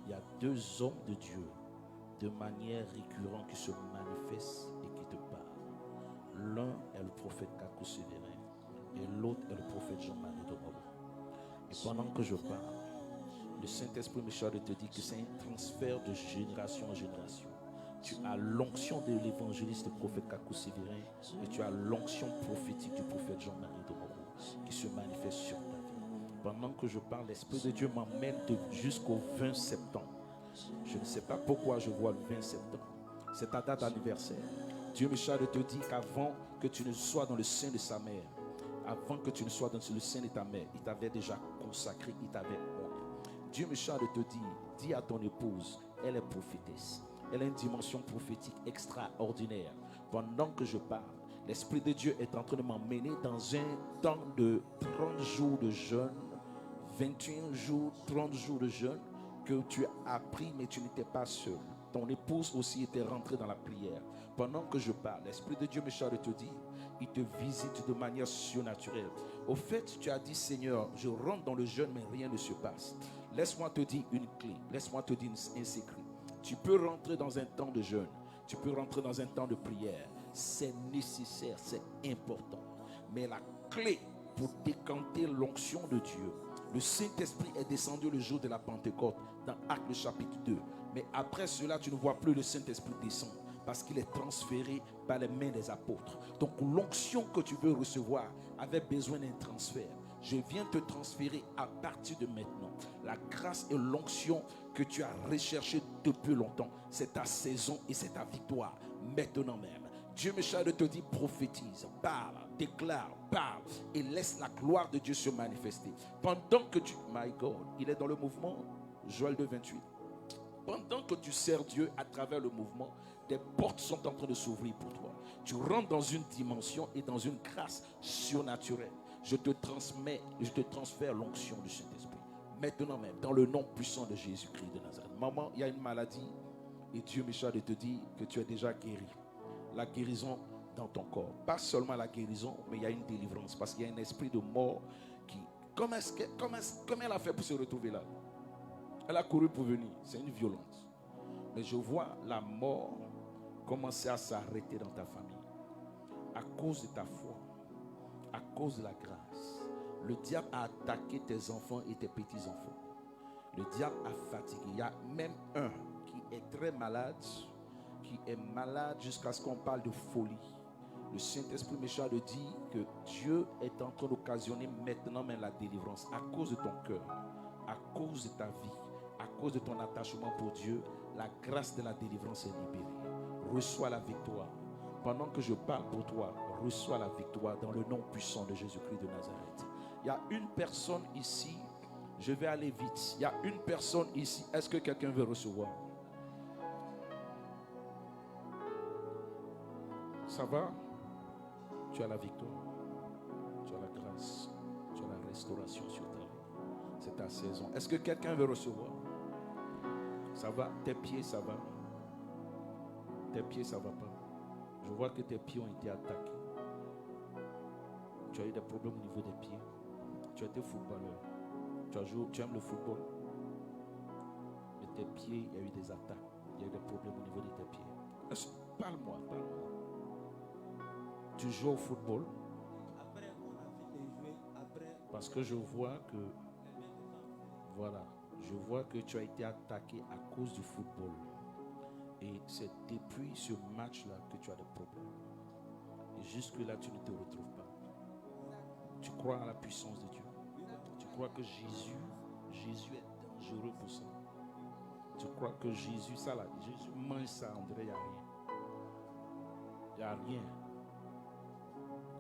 il y a deux hommes de Dieu de manière récurrente qui se manifestent et qui te parlent. L'un est le prophète Kakou Sévérin et l'autre est le prophète Jean-Marie Domoro. Et pendant que je parle, le Saint-Esprit me charge de te dire que c'est un transfert de génération en génération. Tu as l'onction de l'évangéliste prophète Kakou Sévérin et tu as l'onction prophétique du prophète Jean-Marie Domoro qui se manifeste sur ta vie. Pendant que je parle, l'Esprit de Dieu m'emmène jusqu'au 20 septembre. Je ne sais pas pourquoi je vois le 20 septembre. C'est ta date d'anniversaire. Dieu me charge de te dire qu'avant que tu ne sois dans le sein de sa mère, avant que tu ne sois dans le sein de ta mère, il t'avait déjà consacré, il t'avait honte. Dieu me charge de te dire, dis à ton épouse, elle est prophétesse. Elle a une dimension prophétique extraordinaire. Pendant que je parle, l'Esprit de Dieu est en train de m'emmener dans un temps de 30 jours de jeûne, 21 jours, 30 jours de jeûne, que tu as appris, mais tu n'étais pas seul. Ton épouse aussi était rentrée dans la prière. Pendant que je parle, l'Esprit de Dieu me charge de te dire, il te visite de manière surnaturelle. Au fait, tu as dit, Seigneur, je rentre dans le jeûne, mais rien ne se passe. Laisse-moi te dire une clé, laisse-moi te dire un secret. Tu peux rentrer dans un temps de jeûne, tu peux rentrer dans un temps de prière. C'est nécessaire, c'est important. Mais la clé pour décanter l'onction de Dieu, le Saint-Esprit est descendu le jour de la Pentecôte dans Actes chapitre 2. Mais après cela, tu ne vois plus le Saint-Esprit descendre parce qu'il est transféré par les mains des apôtres. Donc l'onction que tu veux recevoir avait besoin d'un transfert. Je viens te transférer à partir de maintenant. La grâce et l'onction que tu as recherché depuis longtemps, c'est ta saison et c'est ta victoire maintenant même. Dieu me charge de te dire, prophétise, parle, déclare, parle et laisse la gloire de Dieu se manifester. Pendant que tu, my God, il est dans le mouvement, Joël 2:28. Pendant que tu sers Dieu à travers le mouvement, des portes sont en train de s'ouvrir pour toi. Tu rentres dans une dimension et dans une grâce surnaturelle. Je te transfère l'onction du Saint-Esprit. Maintenant même, dans le nom puissant de Jésus-Christ de Nazareth. Maman, il y a une maladie et Dieu me charge de te dire que tu es déjà guéri. La guérison dans ton corps. Pas seulement la guérison, mais il y a une délivrance. Parce qu'il y a un esprit de mort qui... Comment elle a fait pour se retrouver là? Elle a couru pour venir. C'est une violence. Mais je vois la mort commencer à s'arrêter dans ta famille. À cause de ta foi. À cause de la grâce. Le diable a attaqué tes enfants et tes petits-enfants. Le diable a fatigué. Il y a même un qui est très malade, qui est malade jusqu'à ce qu'on parle de folie. Le Saint-Esprit me charge de dire que Dieu est en train d'occasionner maintenant même la délivrance à cause de ton cœur, à cause de ta vie, à cause de ton attachement pour Dieu. La grâce de la délivrance est libérée. Reçois la victoire. Pendant que je parle pour toi, reçois la victoire dans le nom puissant de Jésus-Christ de Nazareth. Il y a une personne ici, je vais aller vite. Il y a une personne ici, est-ce que quelqu'un veut recevoir? Ça va? Tu as la victoire, tu as la grâce, tu as la restauration sur ta vie. C'est ta saison. Est-ce que quelqu'un veut recevoir? Ça va? Tes pieds, ça va? Tes pieds, ça va pas? Je vois que tes pieds ont été attaqués. Tu as eu des problèmes au niveau des pieds. Tu as été footballeur. Tu aimes le football. Mais tes pieds, il y a eu des attaques. Il y a eu des problèmes au niveau de tes pieds. Parle-moi. Tu joues au football? Après, on a fini de jouer. Après, parce que je vois que, voilà, je vois que tu as été attaqué à cause du football. Et c'est depuis ce match-là que tu as des problèmes. Et jusque-là, tu ne te retrouves pas. Tu crois à la puissance de Dieu. Tu crois que Jésus est dangereux pour ça. Tu crois que Jésus, ça là, Jésus mange ça, on dirait il n'y a rien. Il n'y a rien.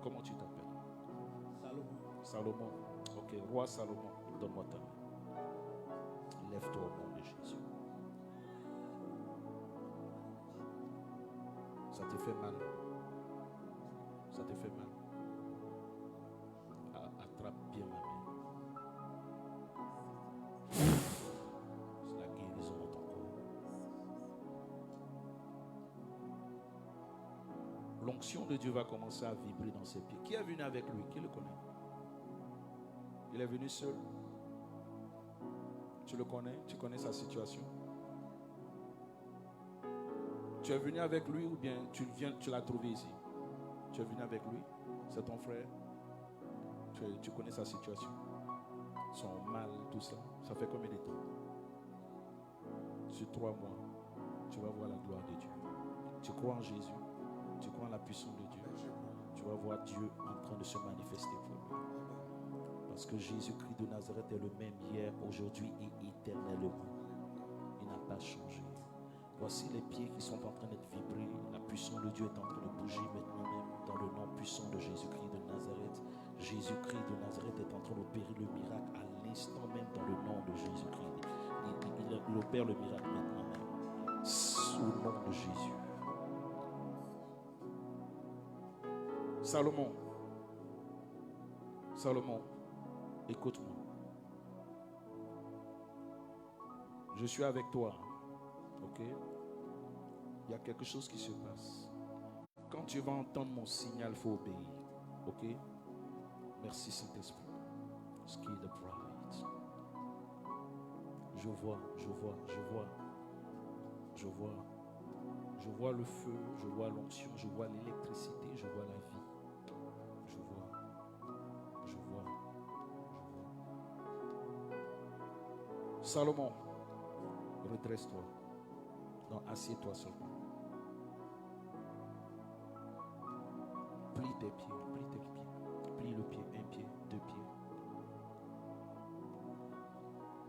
Comment tu t'appelles? Salomon. Ok, roi Salomon, donne-moi ta main. Lève-toi au nom de Jésus. Ça te fait mal. Ça te fait mal. Attrape bien ma main. C'est la guérison dans ton corps. L'onction de Dieu va commencer à vibrer dans ses pieds. Qui est venu avec lui? Qui le connaît? Il est venu seul. Tu le connais? Tu connais sa situation? Tu es venu avec lui ou bien tu l'as trouvé ici? Tu es venu avec lui? C'est ton frère? Tu connais sa situation? Son mal, tout ça. Ça fait combien de temps? Sur 3 mois, tu vas voir la gloire de Dieu. Tu crois en Jésus? Tu crois en la puissance de Dieu? Tu vas voir Dieu en train de se manifester pour lui. Parce que Jésus-Christ de Nazareth est le même hier, aujourd'hui et éternellement. Il n'a pas changé. Voici les pieds qui sont en train d'être vibrés. La puissance de Dieu est en train de bouger maintenant même dans le nom puissant de Jésus-Christ de Nazareth. Jésus-Christ de Nazareth est en train d'opérer le miracle à l'instant même dans le nom de Jésus-Christ. Il opère le miracle maintenant même. Sous le nom de Jésus. Salomon. Salomon, écoute-moi. Je suis avec toi. Ok? Il y a quelque chose qui se passe. Quand tu vas entendre mon signal, il faut obéir. Ok? Merci Saint-Esprit. Ski the bright. Je vois. Je vois le feu, je vois l'onction, je vois l'électricité, je vois la vie. Je vois. Salomon, redresse-toi. Non, assieds-toi seulement. Plie tes pieds. Plie le pied, un pied, 2 pieds.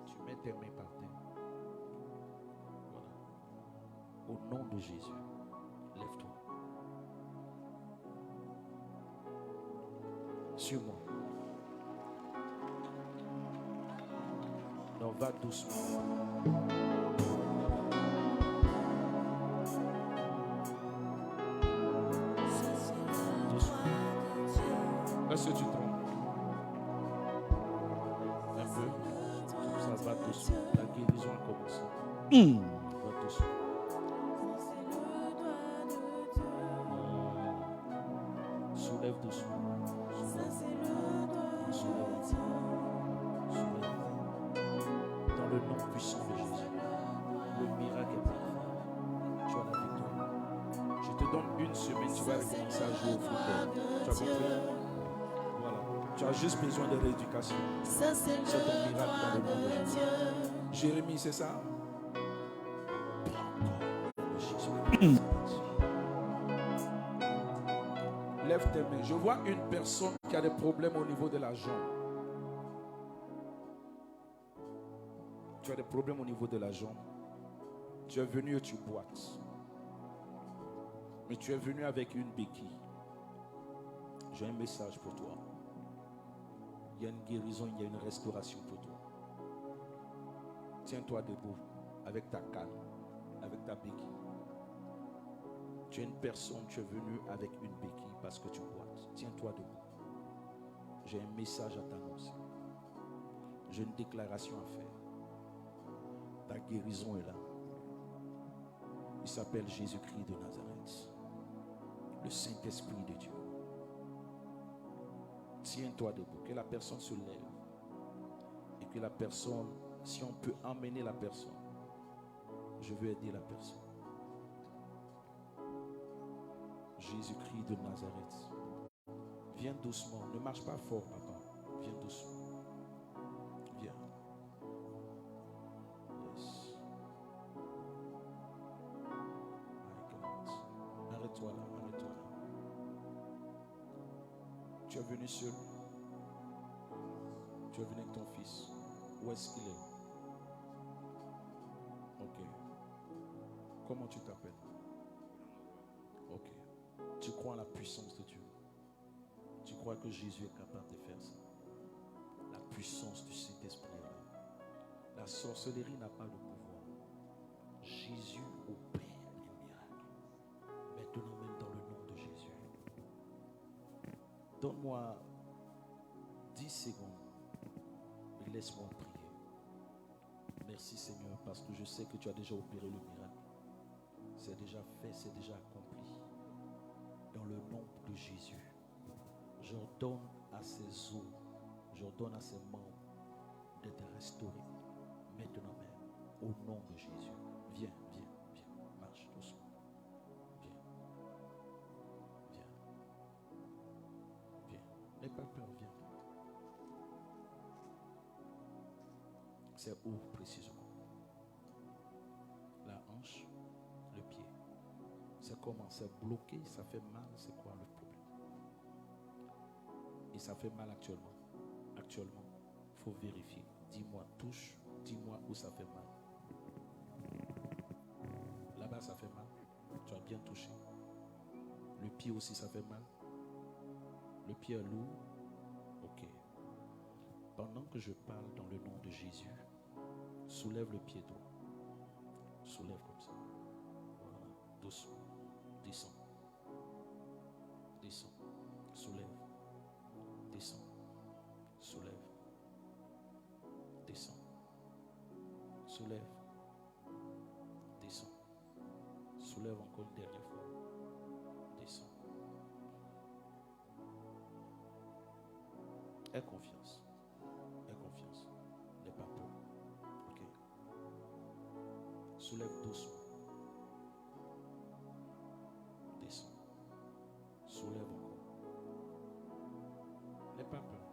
Tu mets tes mains par terre. Voilà. Au nom de Jésus, lève-toi. Suis-moi. Non, va doucement. Est-ce que tu trembles? Un peu. Ça va doucement. La guérison a commencé. Va doucement. Soulève doucement. Soulève. Dans le nom puissant de Jésus. Le miracle est parfait. Tu as la victoire. Je te donne 1 semaine. Tu vas recommencer à jouer au football. Tu as compris? Tu as juste besoin de rééducation. C'est ton miracle dans le nom de Jésus. Jérémie, c'est ça? Lève tes mains. Je vois une personne qui a des problèmes au niveau de la jambe. Tu as des problèmes au niveau de la jambe. Tu es venu et tu boites. Mais tu es venu avec une béquille. J'ai un message pour toi. Il y a une guérison, il y a une restauration pour toi. Tiens-toi debout avec ta canne, avec ta béquille. Tu es une personne, tu es venu avec une béquille parce que tu boites. Tiens-toi debout. J'ai un message à t'annoncer. J'ai une déclaration à faire. Ta guérison est là. Il s'appelle Jésus-Christ de Nazareth. Le Saint-Esprit de Dieu. Tiens-toi debout, que la personne se lève et que la personne, si on peut emmener la personne, je veux aider la personne. Jésus-Christ de Nazareth. Viens doucement, ne marche pas fort, papa. Viens doucement. Viens. Yes. My God. Arrête-toi là, arrête-toi là. Tu es venu seul. Tu es venu avec ton fils. Où est-ce qu'il est? Ok. Comment tu t'appelles? Ok. Tu crois en la puissance de Dieu. Tu crois que Jésus est capable de faire ça. puissance du Saint-Esprit est là. La sorcellerie n'a pas de pouvoir. Jésus opère les miracles. Maintenant même dans le nom de Jésus. Donne-moi 10 secondes et laisse-moi prier. Merci Seigneur parce que je sais que tu as déjà opéré le miracle. C'est déjà fait, c'est déjà accompli. Dans le nom de Jésus, j'ordonne à ses os, j'ordonne à ses membres d'être restaurés. Maintenant même, au nom de Jésus. Viens, viens, viens. Marche doucement. Viens. Viens. Viens. N'aie pas peur, viens. C'est où précisément? La hanche, le pied. C'est comment? C'est bloqué, ça fait mal, c'est quoi le problème? Et ça fait mal actuellement. Actuellement, il faut vérifier. Dis-moi, touche, dis-moi où ça fait mal. Là-bas, ça fait mal. Tu as bien touché. Le pied aussi, ça fait mal. Le pied est lourd. Ok. Pendant que je parle dans le nom de Jésus, soulève le pied droit. Soulève comme ça. Voilà. Doucement. Descends. Descends. Soulève. Descends. Soulève. Descends. Soulève. Descends. Soulève encore une dernière fois. Descends. Aie confiance. Aie confiance. N'aie pas peur. Ok. Soulève doucement. Descends. Soulève encore. N'aie pas peur.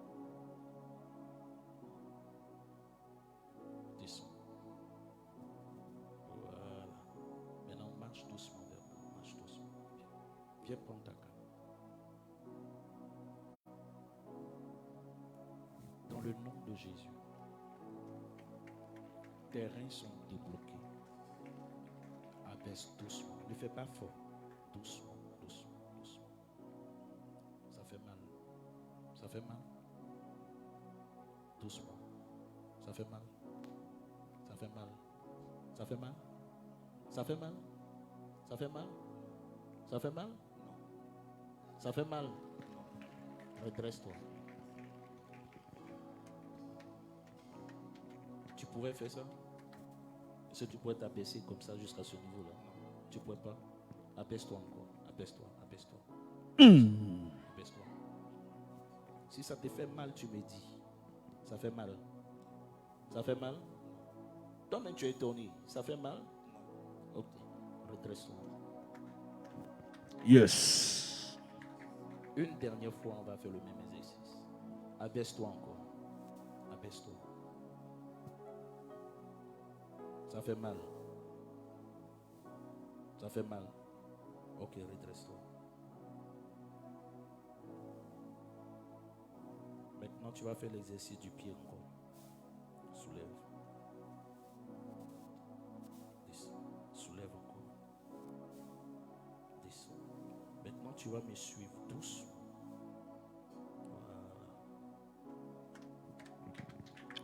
Descends. Voilà. Maintenant, marche doucement vers moi. Marche doucement. Viens prendre ta calme. Dans le nom de Jésus, tes reins sont débloqués. Abaisse doucement. Ne fais pas fort. Doucement, doucement, doucement. Ça fait mal. Ça fait mal. Doucement. Ça fait mal. Ça fait mal. Ça fait mal. Ça fait mal. Ça fait mal. Ça fait mal. Ça fait mal. Redresse-toi. Tu pourrais faire ça? Est-ce que tu pourrais t'abaisser comme ça jusqu'à ce niveau-là? Tu pourrais pas? Abaisse-toi encore. Abaisse-toi. Abaisse-toi. Abaisse-toi. Si ça te fait mal, tu me dis. Ça fait mal. Ça fait mal? Toi-même, tu es étonné. Ça fait mal? Ok. Redresse-toi. Yes. Une dernière fois, on va faire le même exercice. Abaisse-toi encore. Abaisse-toi. Ça fait mal. Ça fait mal. Ok, redresse-toi. Maintenant, tu vas faire l'exercice du pied encore. Soulève. Descends. Soulève encore. Descends. Maintenant, tu vas me suivre doucement.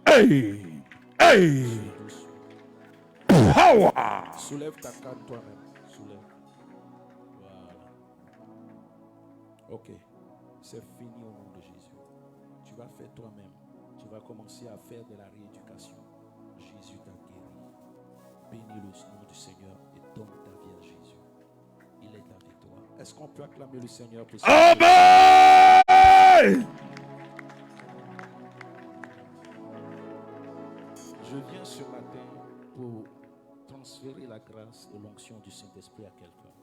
Voilà. Hey. Hey. Doucement. Power. Soulève ta canne toi-même. Soulève. Voilà. Ok. C'est fini au nom de Jésus. Tu vas faire toi-même. Tu vas commencer à faire de la rééducation. Jésus t'a guéri. Bénis le nom du Seigneur et donne ta vie à Jésus. Il est avec toi. Est-ce qu'on peut acclamer le Seigneur pour ça? Amen. Je viens ce matin pour transférer la grâce et l'onction du Saint-Esprit à quelqu'un.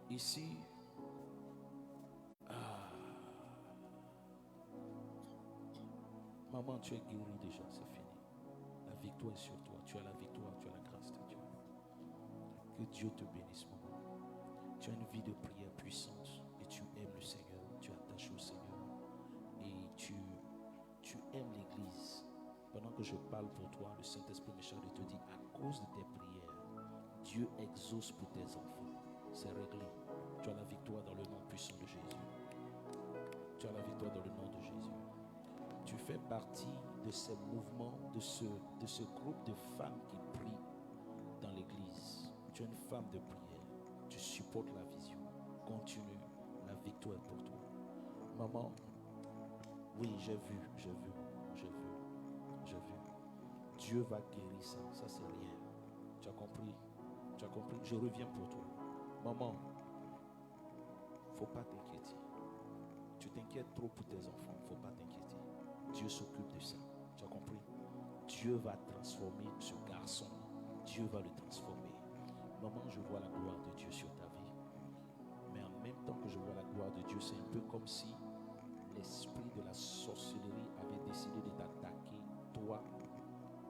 Ici, maman, tu es guérie déjà, c'est fini. La victoire est sur toi. Tu as la victoire, tu as la grâce de Dieu. Que Dieu te bénisse, maman. Tu as une vie de prière puissante et tu aimes le Seigneur, tu es attaché au Seigneur et tu aimes l'Église. Pendant que je parle pour toi, le Saint-Esprit me charge de te dire, à cause de tes prières, Dieu exauce pour tes enfants. C'est réglé. Tu as la victoire dans le nom puissant de Jésus. Tu as la victoire dans le nom de Jésus. Tu fais partie de ces mouvements, de ce groupe de femmes qui prient dans l'église. Tu es une femme de prière. Tu supportes la vision. Continue. La victoire est pour toi. Maman, oui, j'ai vu. Dieu va guérir ça. Ça, c'est rien. Tu as compris? Je reviens pour toi. Maman, faut pas t'inquiéter. Tu t'inquiètes trop pour tes enfants. Faut pas t'inquiéter. Dieu s'occupe de ça. Tu as compris? Dieu va transformer ce garçon. Dieu va le transformer. Maman, je vois la gloire de Dieu sur ta vie. Mais en même temps que je vois la gloire de Dieu, c'est un peu comme si l'esprit de la sorcellerie avait décidé de t'attaquer, toi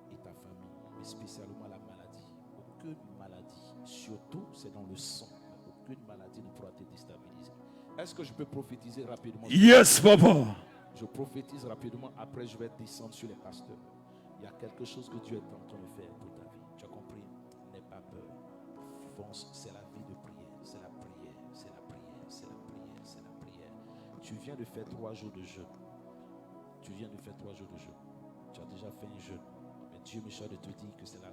et ta famille, mais spécialement la maladie. Aucune maladie, surtout c'est dans le sang, mais aucune maladie ne pourra te déstabiliser. Est-ce que je peux prophétiser rapidement? Yes, Papa. Je prophétise rapidement, après je vais descendre sur les pasteurs. Il y a quelque chose que Dieu est en train de faire pour ta vie. Tu as compris? N'aie pas peur. Fonce, c'est la vie de prière. C'est la prière, c'est la prière, c'est la prière, c'est la prière. Tu viens de faire 3 jours de jeûne. Tu as déjà fait un jeûne. Mais Dieu me charge de te dire que c'est la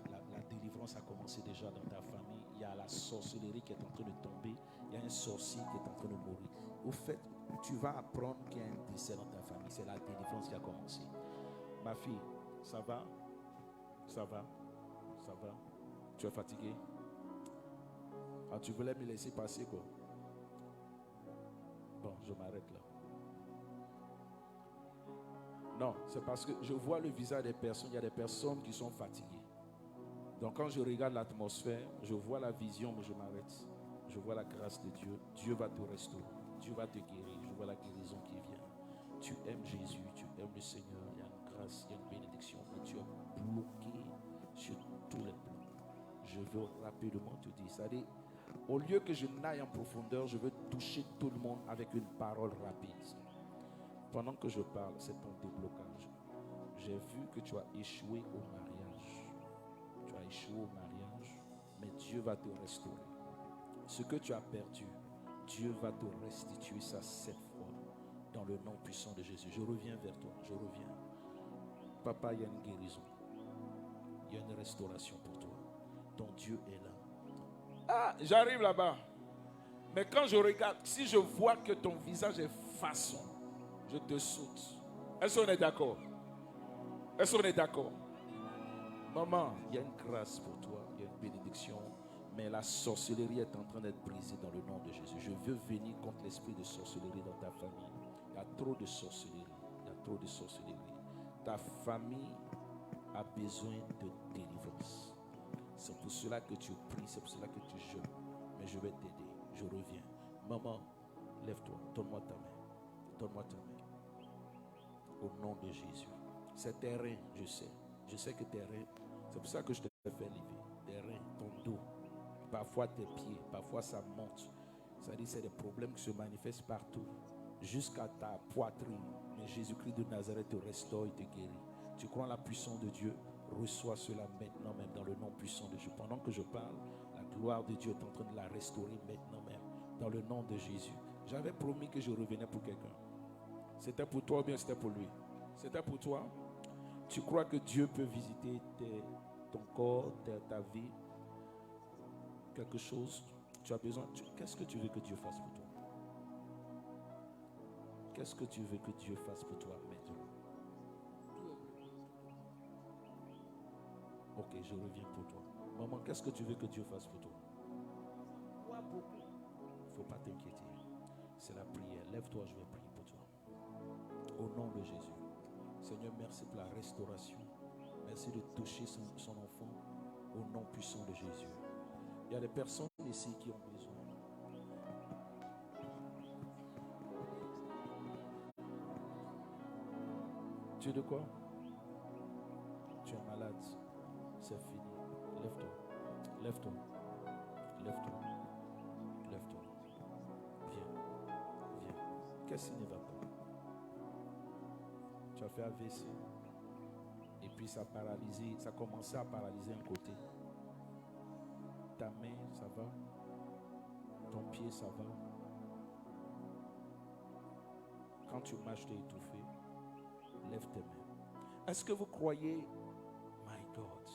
délivrance a commencé déjà dans ta famille. Il y a la sorcellerie qui est en train de tomber. Il y a un sorcier qui est en train de mourir. Au fait, tu vas apprendre qu'il y a un décès dans ta famille. C'est la délivrance qui a commencé. Ma fille, ça va? Tu es fatiguée? Ah, tu voulais me laisser passer quoi? Bon, je m'arrête là. Non, c'est parce que je vois le visage des personnes. Il y a des personnes qui sont fatiguées. Donc quand je regarde l'atmosphère, je vois la vision, mais je m'arrête. Je vois la grâce de Dieu. Dieu va te restaurer. Dieu va te guérir. Je vois la guérison qui vient. Tu aimes Jésus, tu aimes le Seigneur. Il y a une grâce, il y a une bénédiction. Mais tu es bloqué sur tous les plans. Je veux rapidement te dire. C'est-à-dire, au lieu que je n'aille en profondeur, je veux toucher tout le monde avec une parole rapide. Pendant que je parle, c'est ton déblocage. J'ai vu que tu as échoué au mariage. Tu as échoué au mariage, mais Dieu va te restaurer. Ce que tu as perdu, Dieu va te restituer ça 7 fois dans le nom puissant de Jésus. Je reviens vers toi, je reviens. Papa, il y a une guérison. Il y a une restauration pour toi. Ton Dieu est là. Ah, j'arrive là-bas. Mais quand je regarde, si je vois que ton visage est façon, je te saute. Est-ce qu'on est d'accord? Est-ce qu'on est d'accord? Maman, il y a une grâce pour toi, il y a une bénédiction, mais la sorcellerie est en train d'être brisée dans le nom de Jésus. Je veux venir contre l'esprit de sorcellerie dans ta famille. Il y a trop de sorcellerie. Il y a trop de sorcellerie. Ta famille a besoin de délivrance. C'est pour cela que tu pries, c'est pour cela que tu jeûnes. Mais je vais t'aider. Je reviens. Maman, lève-toi. Donne-moi ta main. Donne-moi ta main. Au nom de Jésus. C'est tes reins, je sais. Je sais que tes reins, c'est pour ça que je te fais lever. Tes reins, ton dos, parfois tes pieds, parfois ça monte. C'est-à-dire c'est des problèmes qui se manifestent partout, jusqu'à ta poitrine. Mais Jésus-Christ de Nazareth te restaure et te guérit. Tu crois en la puissance de Dieu? Reçois cela maintenant même dans le nom puissant de Dieu. Pendant que je parle, la gloire de Dieu est en train de la restaurer maintenant même dans le nom de Jésus. J'avais promis que je revenais pour quelqu'un. C'était pour toi ou bien c'était pour lui? C'était pour toi. Tu crois que Dieu peut visiter ton corps, ta vie, quelque chose? Tu as besoin. Qu'est-ce que tu veux que Dieu fasse pour toi? Qu'est-ce que tu veux que Dieu fasse pour toi maintenant? Ok, je reviens pour toi. Maman, qu'est-ce que tu veux que Dieu fasse pour toi? Il ne faut pas t'inquiéter. C'est la prière. Lève-toi, je vais prier pour toi. Au nom de Jésus. Seigneur, merci pour la restauration. Merci de toucher son enfant au nom puissant de Jésus. Il y a des personnes ici qui ont besoin. Tu es de quoi? Tu es malade. C'est fini. Lève-toi. Lève-toi. Lève-toi. Lève-toi. Viens. Viens. Qu'est-ce qui ne va pas? Tu as fait AVC. Et puis ça a paralysé. Ça a commencé à paralyser un côté. Ta main, ça va? Ton pied, ça va? Quand tu marches, tu es étouffé. Lève tes mains. Est-ce que vous croyez, my God,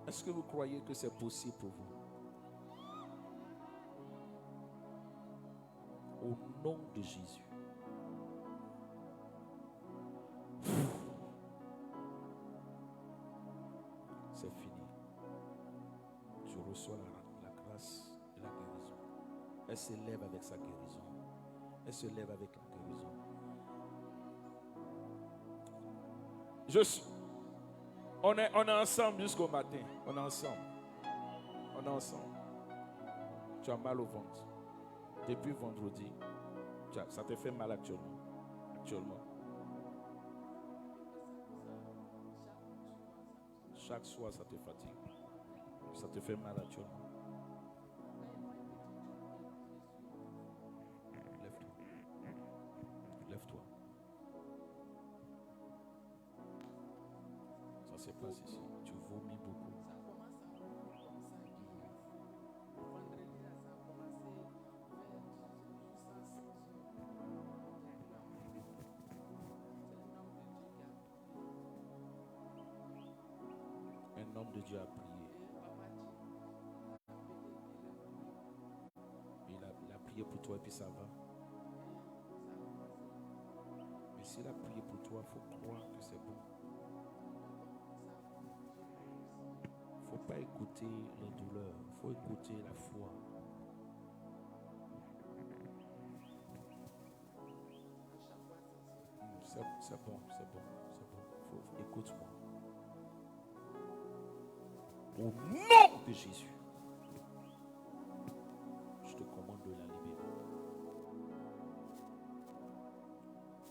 est-ce que vous croyez que c'est possible pour vous? Au nom de Jésus. C'est fini. Je reçois la grâce et la guérison. Elle se lève avec sa guérison. Elle se lève avec la guérison. On est ensemble jusqu'au matin. On est ensemble. On est ensemble. Tu as mal au ventre. Depuis vendredi, ça te fait mal actuellement. Chaque soir, ça te fatigue. Ça te fait mal actuellement. Lève-toi. Lève-toi. Ça se passe ici. Tu vomis beaucoup. Un homme de Dieu a prié. Il a prié pour toi et puis ça va. Mais s'il a prié pour toi, il faut croire que c'est bon. Il ne faut pas écouter les douleurs. Il faut écouter la foi. C'est bon. Écoute-moi. Au nom de Jésus, je te commande de la libérer.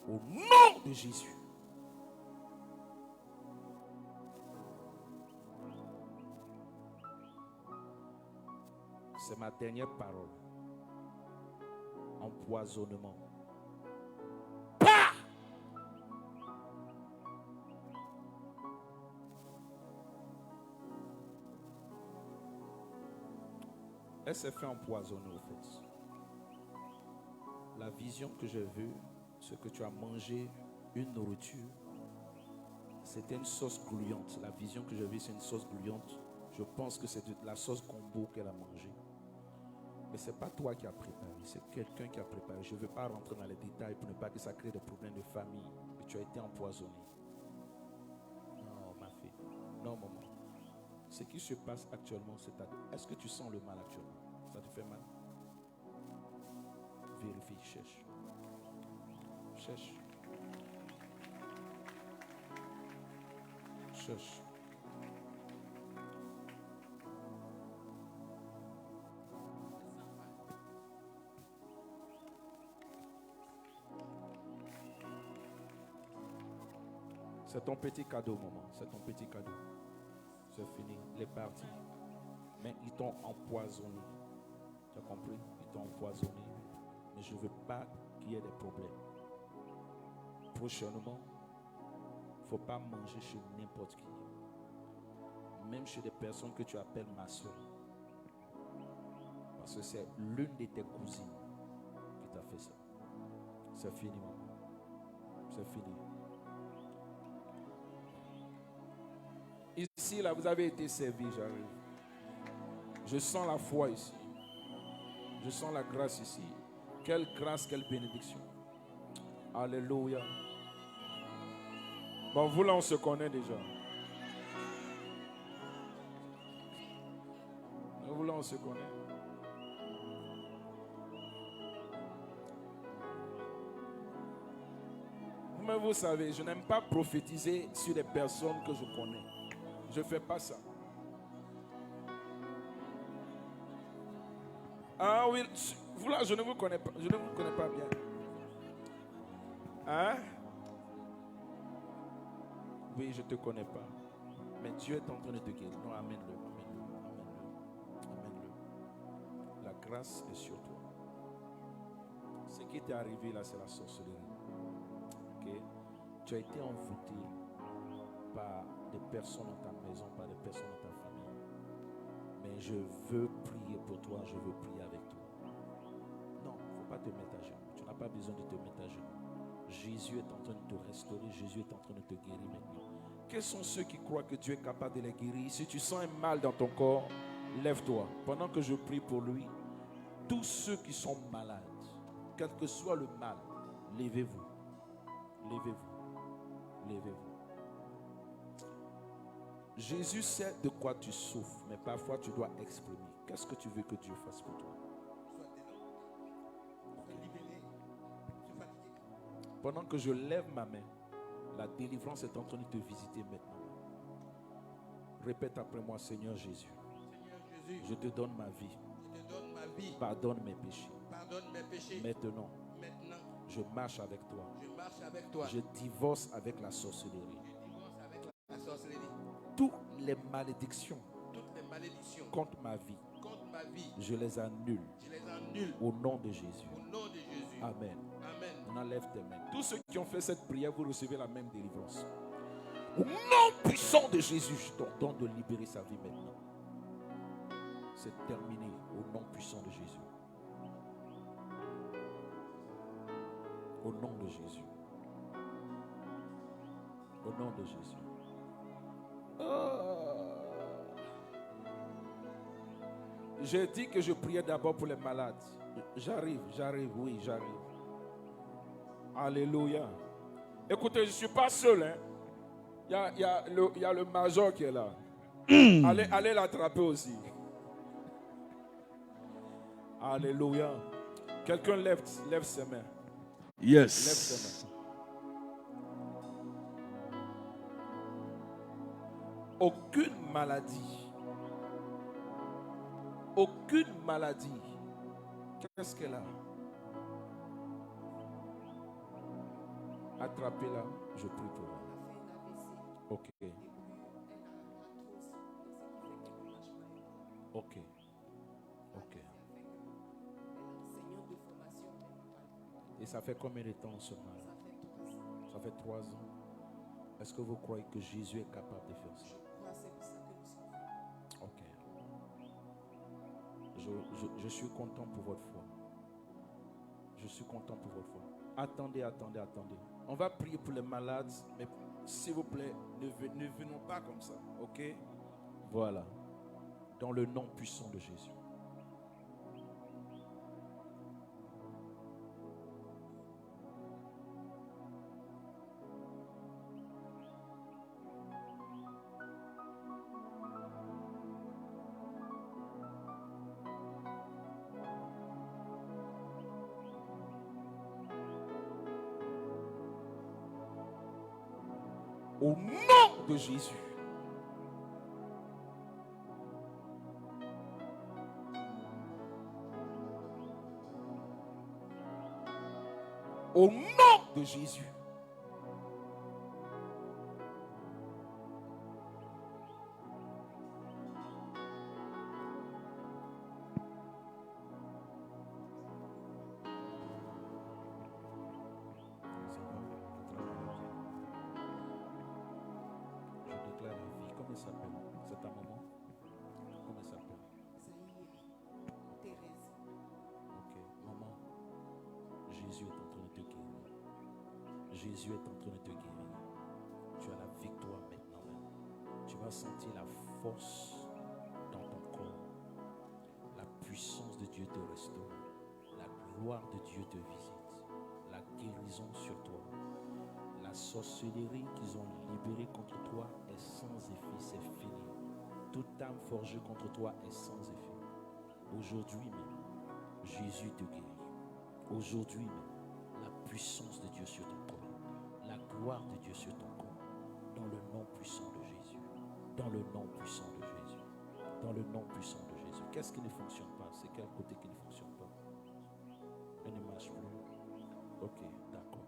Au nom de Jésus. C'est ma dernière parole. Empoisonnement. Elle s'est fait empoisonner au fait. La vision que j'ai vue, ce que tu as mangé, une nourriture, c'était une sauce gluante. La vision que j'ai vue, c'est une sauce gluante. Je pense que c'est de la sauce combo qu'elle a mangée. Mais ce n'est pas toi qui as préparé, c'est quelqu'un qui a préparé. Je ne veux pas rentrer dans les détails pour ne pas que ça crée des problèmes de famille. Mais tu as été empoisonné. Non, ma fille. Non, maman. Ce qui se passe actuellement, est-ce que tu sens le mal actuellement? Ça te fait mal? Vérifie, cherche. Cherche. Cherche. C'est ton petit cadeau, maman. C'est ton petit cadeau. C'est fini. Il est parti. Mais ils t'ont empoisonné. Tu as compris? Ils t'ont empoisonné. Mais je ne veux pas qu'il y ait des problèmes. Prochainement, il ne faut pas manger chez n'importe qui. Même chez des personnes que tu appelles ma soeur. Parce que c'est l'une de tes cousines qui t'a fait ça. C'est fini, maman. C'est fini. Ici, là, vous avez été servi, j'arrive. Je sens la foi ici. Je sens la grâce ici. Quelle grâce, quelle bénédiction. Alléluia. Bon, vous là, on se connaît déjà. Vous là, on se connaît. Mais vous savez, je n'aime pas prophétiser sur des personnes que je connais. Je ne fais pas ça. Ah oui, vous là, je ne vous connais pas. Je ne vous connais pas bien. Hein? Oui, je ne te connais pas. Mais Dieu est en train de te guérir. Non, amène-le. Amène-le. La grâce est sur toi. Ce qui t'est arrivé là, c'est la sorcellerie. Ok? Tu as été envoûté par des personnes dans ta maison, par des personnes dans ta famille. Mais je veux prier pour toi, je veux prier avec toi. te mettre à genoux. Tu n'as pas besoin de te mettre à genoux. Jésus est en train de te restaurer. Jésus est en train de te guérir maintenant. Quels sont ceux qui croient que Dieu est capable de les guérir? Si tu sens un mal dans ton corps, lève-toi. Pendant que je prie pour lui, tous ceux qui sont malades, quel que soit le mal, levez-vous. Levez-vous. Levez-vous. Jésus sait de quoi tu souffres, mais parfois tu dois exprimer. Qu'est-ce que tu veux que Dieu fasse pour toi? Sois libéré. Je suis fatigué. Pendant que je lève ma main, la délivrance est en train de te visiter maintenant. Répète après moi, Seigneur Jésus, Seigneur Jésus, je te donne ma vie. je te donne ma vie. Pardonne mes péchés. Pardonne mes péchés. Maintenant, Maintenant, je marche avec toi. je marche avec toi. Je divorce avec la sorcellerie. Je divorce avec la sorcellerie. Toutes les malédictions Toutes les malédictions contre ma vie, contre ma vie, je les annule je les annule au nom de Jésus. au nom de Jésus. Amen. Amen. On enlève tes mains. Tous ceux qui ont fait cette prière, vous recevez la même délivrance. Au nom puissant de Jésus, je t'ordonne de libérer sa vie maintenant. C'est terminé au nom puissant de Jésus. Au nom de Jésus. Au nom de Jésus. J'ai dit que je priais d'abord pour les malades. J'arrive, oui, j'arrive. Alléluia. Écoutez, je ne suis pas seul. Hein. Il y a le major qui est là. Allez l'attraper aussi. Alléluia. Quelqu'un lève ses mains. Lève ses mains. Aucune maladie. Qu'est-ce qu'elle a? Attrapez-la, je prie pour elle. Ok. Ok. Ok. Et ça fait combien de temps ce mal? Ça fait 3 ans. Est-ce que vous croyez que Jésus est capable de faire ça? Ok. Je suis content pour votre foi. Je suis content pour votre foi. Attendez. On va prier pour les malades, mais s'il vous plaît, ne venons pas comme ça. Ok? Voilà. Dans le nom puissant de Jésus. Au nom de Jésus. Au nom de Jésus. Comment ça s'appelle? C'est ta maman? Comment ça s'appelle? Thérèse. Ok, maman, Jésus est en train de te guérir. Jésus est en train de te guérir. Tu as la victoire maintenant même. Tu vas sentir la force dans ton corps. La puissance de Dieu te restaure. La gloire de Dieu te visite. La guérison sur toi. La sorcellerie qu'ils ont libérée contre toi est sans effet, c'est fini. Toute âme forgée contre toi est sans effet. Aujourd'hui même, Jésus te guérit. Aujourd'hui même, la puissance de Dieu sur ton corps, la gloire de Dieu sur ton corps, dans le nom puissant de Jésus. Dans le nom puissant de Jésus. Dans le nom puissant de Jésus. Qu'est-ce qui ne fonctionne pas? C'est quel côté qui ne fonctionne pas? Elle ne marche plus. Ok, d'accord.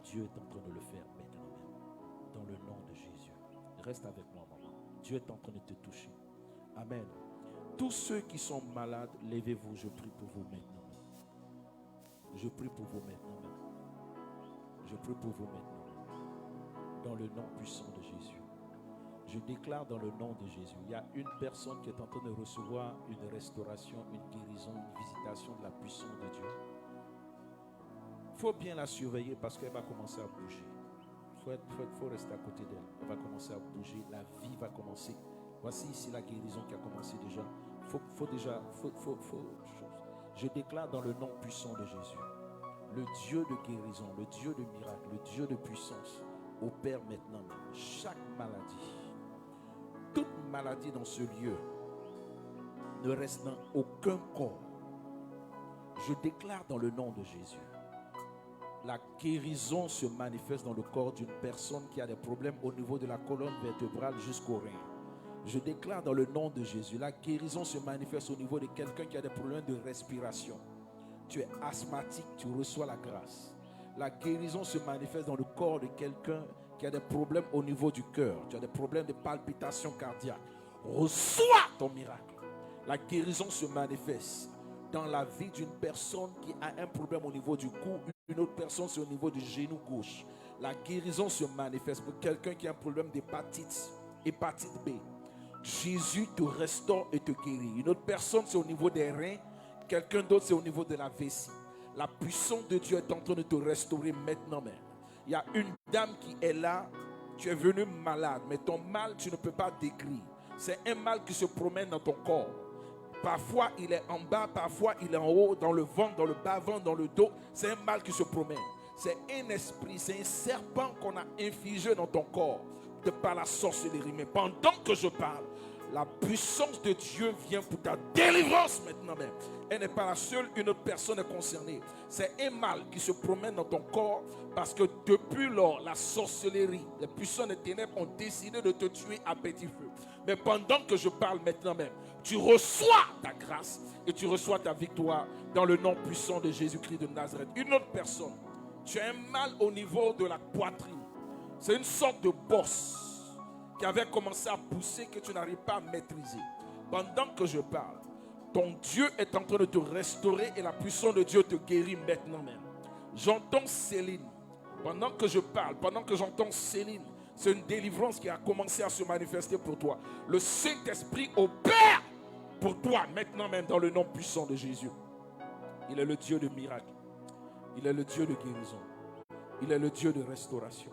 Dieu est en train de le faire maintenant même. Dans le nom de Jésus. Reste avec moi, maman. Dieu est en train de te toucher. Amen. Tous ceux qui sont malades, levez-vous. Je prie pour vous maintenant. Je prie pour vous maintenant. Je prie pour vous maintenant. Dans le nom puissant de Jésus. Je déclare dans le nom de Jésus. Il y a une personne qui est en train de recevoir une restauration, une guérison, une visitation de la puissance de Dieu. faut bien la surveiller parce qu'elle va commencer à bouger. Faut rester à côté d'elle. Elle va commencer à bouger. La vie va commencer. Voici ici la guérison qui a commencé déjà. Je déclare dans le nom puissant de Jésus, le Dieu de guérison, le Dieu de miracle, le Dieu de puissance, opère maintenant même chaque maladie. Toute maladie dans ce lieu ne reste dans aucun corps. Je déclare dans le nom de Jésus, la guérison se manifeste dans le corps d'une personne qui a des problèmes au niveau de la colonne vertébrale jusqu'au rein. Je déclare dans le nom de Jésus, la guérison se manifeste au niveau de quelqu'un qui a des problèmes de respiration. Tu es asthmatique, tu reçois la grâce. La guérison se manifeste dans le corps de quelqu'un qui a des problèmes au niveau du cœur. Tu as des problèmes de palpitation cardiaque. Reçois ton miracle. La guérison se manifeste dans la vie d'une personne qui a un problème au niveau du cou. Une autre personne, c'est au niveau du genou gauche. La guérison se manifeste pour quelqu'un qui a un problème d'hépatite, hépatite B. Jésus te restaure et te guérit. Une autre personne, c'est au niveau des reins. Quelqu'un d'autre, c'est au niveau de la vessie. La puissance de Dieu est en train de te restaurer maintenant même. Il y a une dame qui est là. Tu es venu malade, mais ton mal, tu ne peux pas décrire. C'est un mal qui se promène dans ton corps. Parfois, il est en bas, parfois, il est en haut, dans le ventre, dans le bas-ventre, dans le dos. C'est un mal qui se promène. C'est un esprit, c'est un serpent qu'on a infligé dans ton corps de par la sorcellerie. Mais pendant que je parle, la puissance de Dieu vient pour ta délivrance maintenant même. Elle n'est pas la seule, une autre personne est concernée. C'est un mal qui se promène dans ton corps parce que depuis lors, la sorcellerie, les puissances des ténèbres ont décidé de te tuer à petit feu. Mais pendant que je parle maintenant même, tu reçois ta grâce et tu reçois ta victoire dans le nom puissant de Jésus-Christ de Nazareth. Une autre personne, tu as un mal au niveau de la poitrine. C'est une sorte de bosse qui avait commencé à pousser que tu n'arrives pas à maîtriser. Pendant que je parle, ton Dieu est en train de te restaurer et la puissance de Dieu te guérit maintenant même. J'entends Céline. Pendant que je parle, pendant que j'entends Céline, c'est une délivrance qui a commencé à se manifester pour toi. Le Saint-Esprit opère pour toi maintenant même dans le nom puissant de Jésus. Il est le Dieu de miracles. Il est le Dieu de guérison. Il est le Dieu de restauration.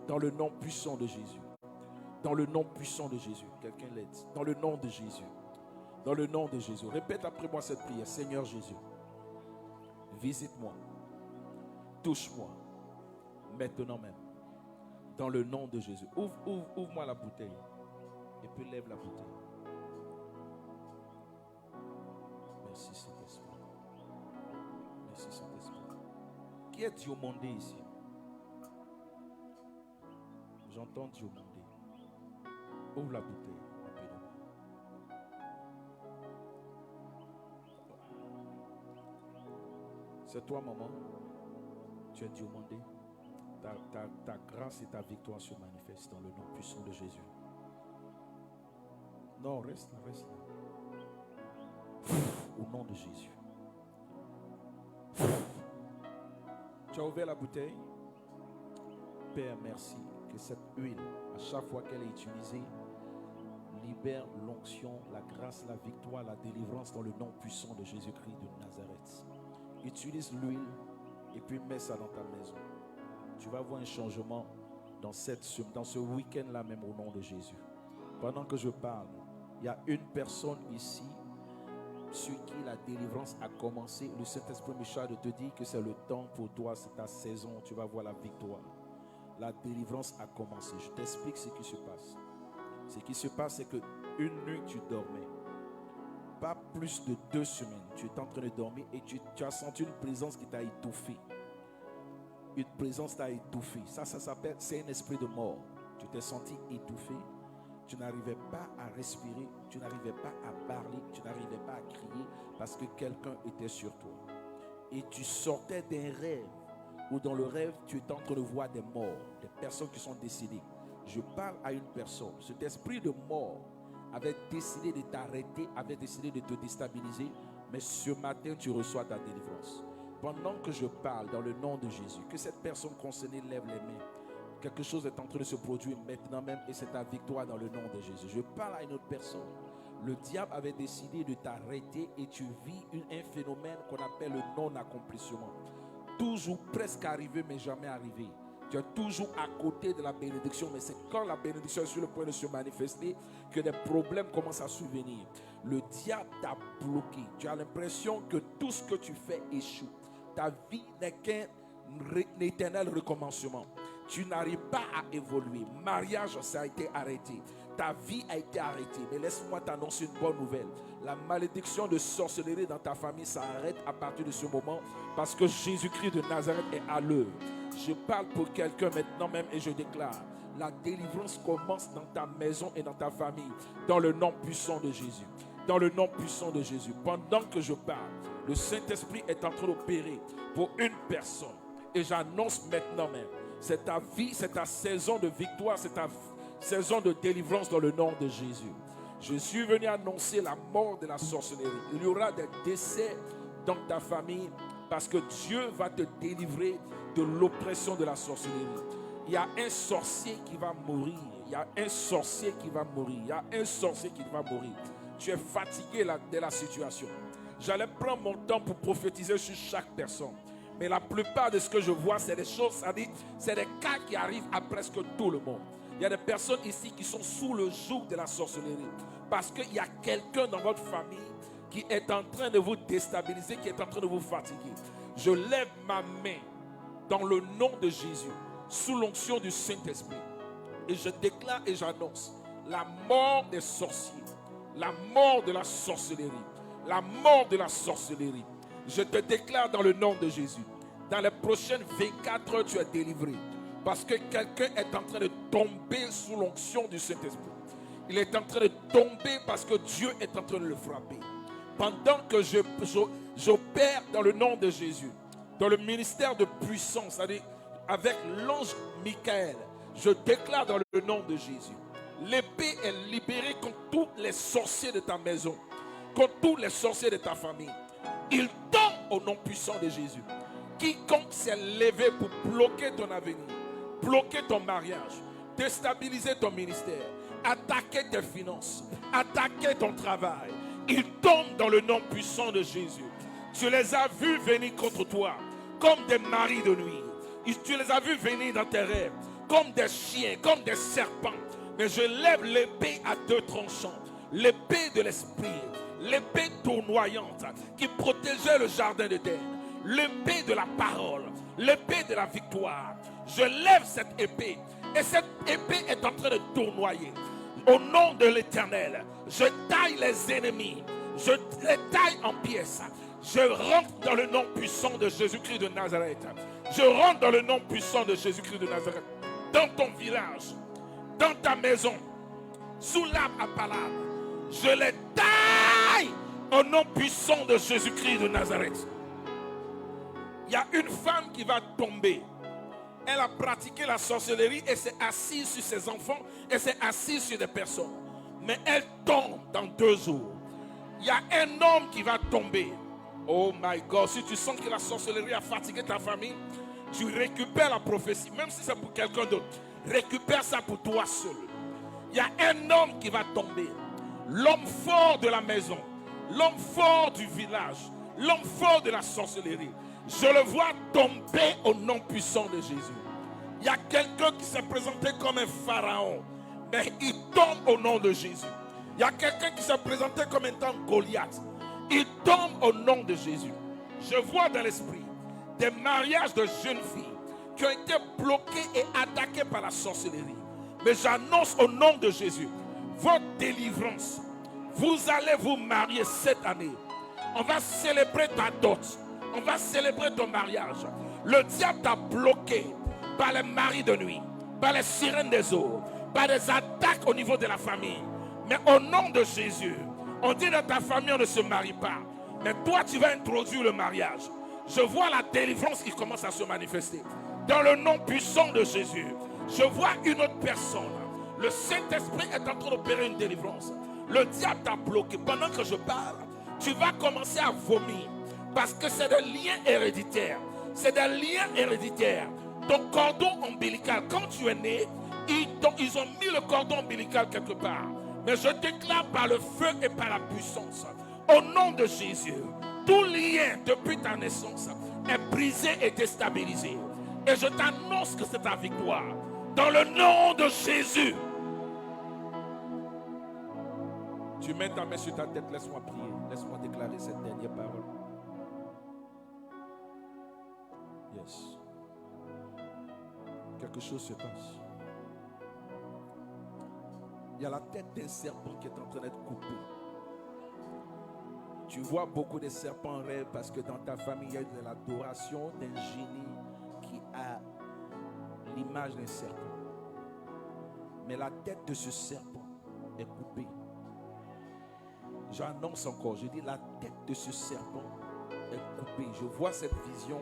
Dans le nom puissant de Jésus. Dans le nom puissant de Jésus. Quelqu'un l'aide. Dans le nom de Jésus. Dans le nom de Jésus. Répète après moi cette prière. Seigneur Jésus, visite-moi. Touche-moi. Maintenant même. Dans le nom de Jésus. Ouvre-moi la bouteille. Et puis lève la bouteille. Merci Saint-Esprit. Merci Saint-Esprit. Qui est Diomandé ici? J'entends Diomandé. Ouvre la bouteille. C'est toi, maman. Tu es Diomandé. Ta grâce et ta victoire se manifestent dans le nom puissant de Jésus. Non, reste là. Au nom de Jésus. Tu as ouvert la bouteille. Père, merci que cette huile, à chaque fois qu'elle est utilisée, libère l'onction, la grâce, la victoire, la délivrance dans le nom puissant de Jésus-Christ de Nazareth. Utilise l'huile et puis mets ça dans ta maison. Tu vas voir un changement dans ce week-end-là même au nom de Jésus. Pendant que je parle, il y a une personne ici sur qui la délivrance a commencé. Le Saint-Esprit me charge de te dire que c'est le temps pour toi, c'est ta saison. Tu vas voir la victoire. La délivrance a commencé. Je t'explique ce qui se passe. Ce qui se passe, c'est qu'une nuit, tu dormais. Pas plus de 2 semaines. Tu étais en train de dormir et tu as senti une présence qui t'a étouffé. Une présence t'a étouffé. Ça s'appelle, c'est un esprit de mort. Tu t'es senti étouffé. Tu n'arrivais pas à respirer. Tu n'arrivais pas à parler. Tu n'arrivais pas à crier parce que quelqu'un était sur toi. Et tu sortais d'un rêve où dans le rêve, tu étais en train de voir des morts, des personnes qui sont décédées. Je parle à une personne. Cet esprit de mort avait décidé de t'arrêter, avait décidé de te déstabiliser. Mais ce matin, tu reçois ta délivrance. Pendant que je parle dans le nom de Jésus, que cette personne concernée lève les mains. Quelque chose est en train de se produire maintenant même et c'est ta victoire dans le nom de Jésus. Je parle à une autre personne. Le diable avait décidé de t'arrêter et tu vis un phénomène qu'on appelle le non-accomplissement. toujours presque arrivé, mais jamais arrivé. Tu es toujours à côté de la bénédiction, mais c'est quand la bénédiction est sur le point de se manifester que des problèmes commencent à survenir. Le diable t'a bloqué. Tu as l'impression que tout ce que tu fais échoue. Ta vie n'est qu'un éternel recommencement. Tu n'arrives pas à évoluer. Mariage, ça a été arrêté. Ta vie a été arrêtée. Mais laisse-moi t'annoncer une bonne nouvelle. La malédiction de sorcellerie dans ta famille s'arrête à partir de ce moment parce que Jésus-Christ de Nazareth est à l'œuvre. Je parle pour quelqu'un maintenant même et je déclare: la délivrance commence dans ta maison et dans ta famille, dans le nom puissant de Jésus. Dans le nom puissant de Jésus. Pendant que je parle, le Saint-Esprit est en train d'opérer pour une personne. Et j'annonce maintenant même, c'est ta vie, c'est ta saison de victoire, c'est ta saison de délivrance dans le nom de Jésus. Je suis venu annoncer la mort de la sorcellerie. Il y aura des décès dans ta famille parce que Dieu va te délivrer de l'oppression de la sorcellerie. Il y a un sorcier qui va mourir. Il y a un sorcier qui va mourir. Il y a un sorcier qui va mourir. Tu es fatigué de la situation. J'allais prendre mon temps pour prophétiser sur chaque personne. Mais la plupart de ce que je vois, c'est des choses, c'est des cas qui arrivent à presque tout le monde. Il y a des personnes ici qui sont sous le joug de la sorcellerie. Parce qu'il y a quelqu'un dans votre famille qui est en train de vous déstabiliser, qui est en train de vous fatiguer. Je lève ma main dans le nom de Jésus, sous l'onction du Saint-Esprit. Et je déclare et j'annonce la mort des sorciers, la mort de la sorcellerie, la mort de la sorcellerie. Je te déclare dans le nom de Jésus, dans les prochaines 24 heures, tu es délivré. Parce que quelqu'un est en train de tomber sous l'onction du Saint-Esprit. Il est en train de tomber parce que Dieu est en train de le frapper. Pendant que j'opère dans le nom de Jésus, dans le ministère de puissance, c'est-à-dire avec l'ange Michael, je déclare dans le nom de Jésus, l'épée est libérée contre tous les sorciers de ta maison, contre tous les sorciers de ta famille. Il tombe au nom puissant de Jésus. Quiconque s'est levé pour bloquer ton avenir, bloquer ton mariage, déstabiliser ton ministère, attaquer tes finances, attaquer ton travail, il tombe dans le nom puissant de Jésus. Tu les as vus venir contre toi comme des maris de nuit. Tu les as vus venir dans tes rêves comme des chiens, comme des serpents. Mais je lève l'épée à deux tranchants, l'épée de l'esprit, l'épée tournoyante qui protégeait le jardin d'Éden, l'épée de la parole, l'épée de la victoire. Je lève cette épée et cette épée est en train de tournoyer. Au nom de l'Éternel, je taille les ennemis, je les taille en pièces. Je rentre dans le nom puissant de Jésus-Christ de Nazareth. Je rentre dans le nom puissant de Jésus-Christ de Nazareth. Dans ton village, dans ta maison, sous l'arbre à palabre, je les taille au nom puissant de Jésus-Christ de Nazareth. Il y a une femme qui va tomber. Elle a pratiqué la sorcellerie et s'est assise sur ses enfants et s'est assise sur des personnes. Mais elle tombe dans 2 jours. Il y a un homme qui va tomber. Oh my God, si tu sens que la sorcellerie a fatigué ta famille, tu récupères la prophétie, même si c'est pour quelqu'un d'autre. Récupère ça pour toi seul. Il y a un homme qui va tomber. L'homme fort de la maison, l'homme fort du village, l'homme fort de la sorcellerie. Je le vois tomber au nom puissant de Jésus. Il y a quelqu'un qui s'est présenté comme un pharaon, mais il tombe au nom de Jésus. Il y a quelqu'un qui s'est présenté comme étant Goliath. Il tombe au nom de Jésus. Je vois dans l'esprit des mariages de jeunes filles qui ont été bloqués et attaqués par la sorcellerie. Mais j'annonce au nom de Jésus votre délivrance. Vous allez vous marier cette année. On va célébrer ta dot. On va célébrer ton mariage. Le diable t'a bloqué par les maris de nuit, par les sirènes des eaux, par des attaques au niveau de la famille. Mais au nom de Jésus, on dit dans ta famille on ne se marie pas. Mais toi tu vas introduire le mariage. Je vois la délivrance qui commence à se manifester. Dans le nom puissant de Jésus, je vois une autre personne. Le Saint-Esprit est en train d'opérer une délivrance. Le diable t'a bloqué. Pendant que je parle, tu vas commencer à vomir. Parce que c'est des liens héréditaires. C'est des liens héréditaires. Ton cordon ombilical, quand tu es né, ils ont mis le cordon ombilical quelque part. Mais je déclare par le feu et par la puissance, au nom de Jésus, tout lien depuis ta naissance, est brisé et déstabilisé. Et je t'annonce que c'est ta victoire. Dans le nom de Jésus. Tu mets ta main sur ta tête, laisse-moi prier. Laisse-moi déclarer cette dernière parole. Yes. Quelque chose se passe. Il y a la tête d'un serpent qui est en train d'être coupée. Tu vois beaucoup de serpents en rêve parce que dans ta famille, il y a de l'adoration d'un génie qui a l'image d'un serpent. Mais la tête de ce serpent est coupée. J'annonce encore, je dis la tête de ce serpent est coupée. Je vois cette vision,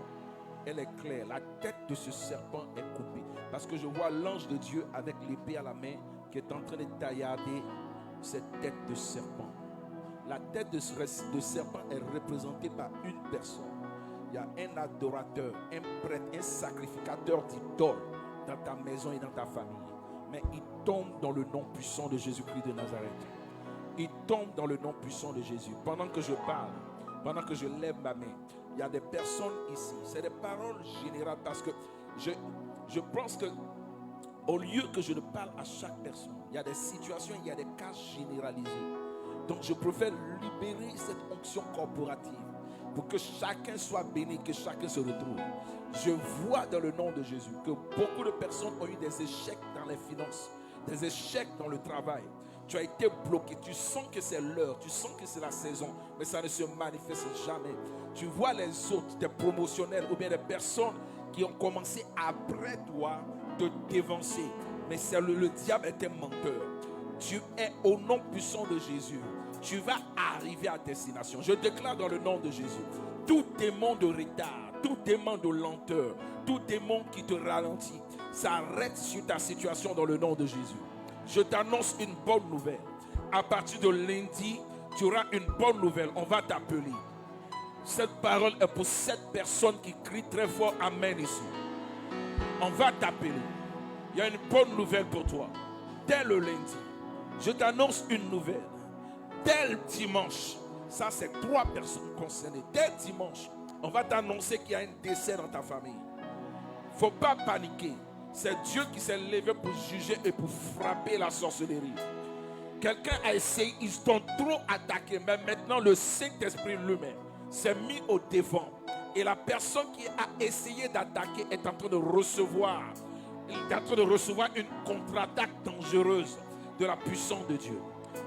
elle est claire. La tête de ce serpent est coupée. Parce que je vois l'ange de Dieu avec l'épée à la main qui est en train de taillarder cette tête de serpent. La tête de serpent est représentée par une personne. Il y a un adorateur, un prêtre, un sacrificateur d'idoles dans ta maison et dans ta famille. Mais il tombe dans le nom puissant de Jésus-Christ de Nazareth. Il tombe dans le nom puissant de Jésus. Pendant que je parle, pendant que je lève ma main, il y a des personnes ici. C'est des paroles générales parce que je pense que au lieu que je ne parle à chaque personne, il y a des situations, il y a des cas généralisés. Donc je préfère libérer cette onction corporative pour que chacun soit béni, que chacun se retrouve. Je vois dans le nom de Jésus que beaucoup de personnes ont eu des échecs dans les finances, des échecs dans le travail. Tu as été bloqué, tu sens que c'est l'heure, tu sens que c'est la saison, mais ça ne se manifeste jamais. Tu vois les autres, des promotionnels ou bien des personnes qui ont commencé après toi te dévancer. Mais c'est le diable est un menteur. Tu es au nom puissant de Jésus. Tu vas arriver à destination. Je déclare dans le nom de Jésus, tout démon de retard, tout démon de lenteur, tout démon qui te ralentit, s'arrête sur ta situation dans le nom de Jésus. Je t'annonce une bonne nouvelle. À partir de lundi, tu auras une bonne nouvelle. On va t'appeler. Cette parole est pour 7 personnes qui crient très fort Amen ici. On va t'appeler. Il y a une bonne nouvelle pour toi. Dès le lundi, je t'annonce une nouvelle. Dès le dimanche, ça c'est 3 personnes concernées. Dès dimanche, on va t'annoncer qu'il y a un décès dans ta famille. Il ne faut pas paniquer. C'est Dieu qui s'est levé pour juger et pour frapper la sorcellerie. Quelqu'un a essayé, ils t'ont trop attaqué, mais maintenant le Saint-Esprit lui-même s'est mis au devant. Et la personne qui a essayé d'attaquer est en train de recevoir. Il est en train de recevoir une contre-attaque dangereuse de la puissance de Dieu.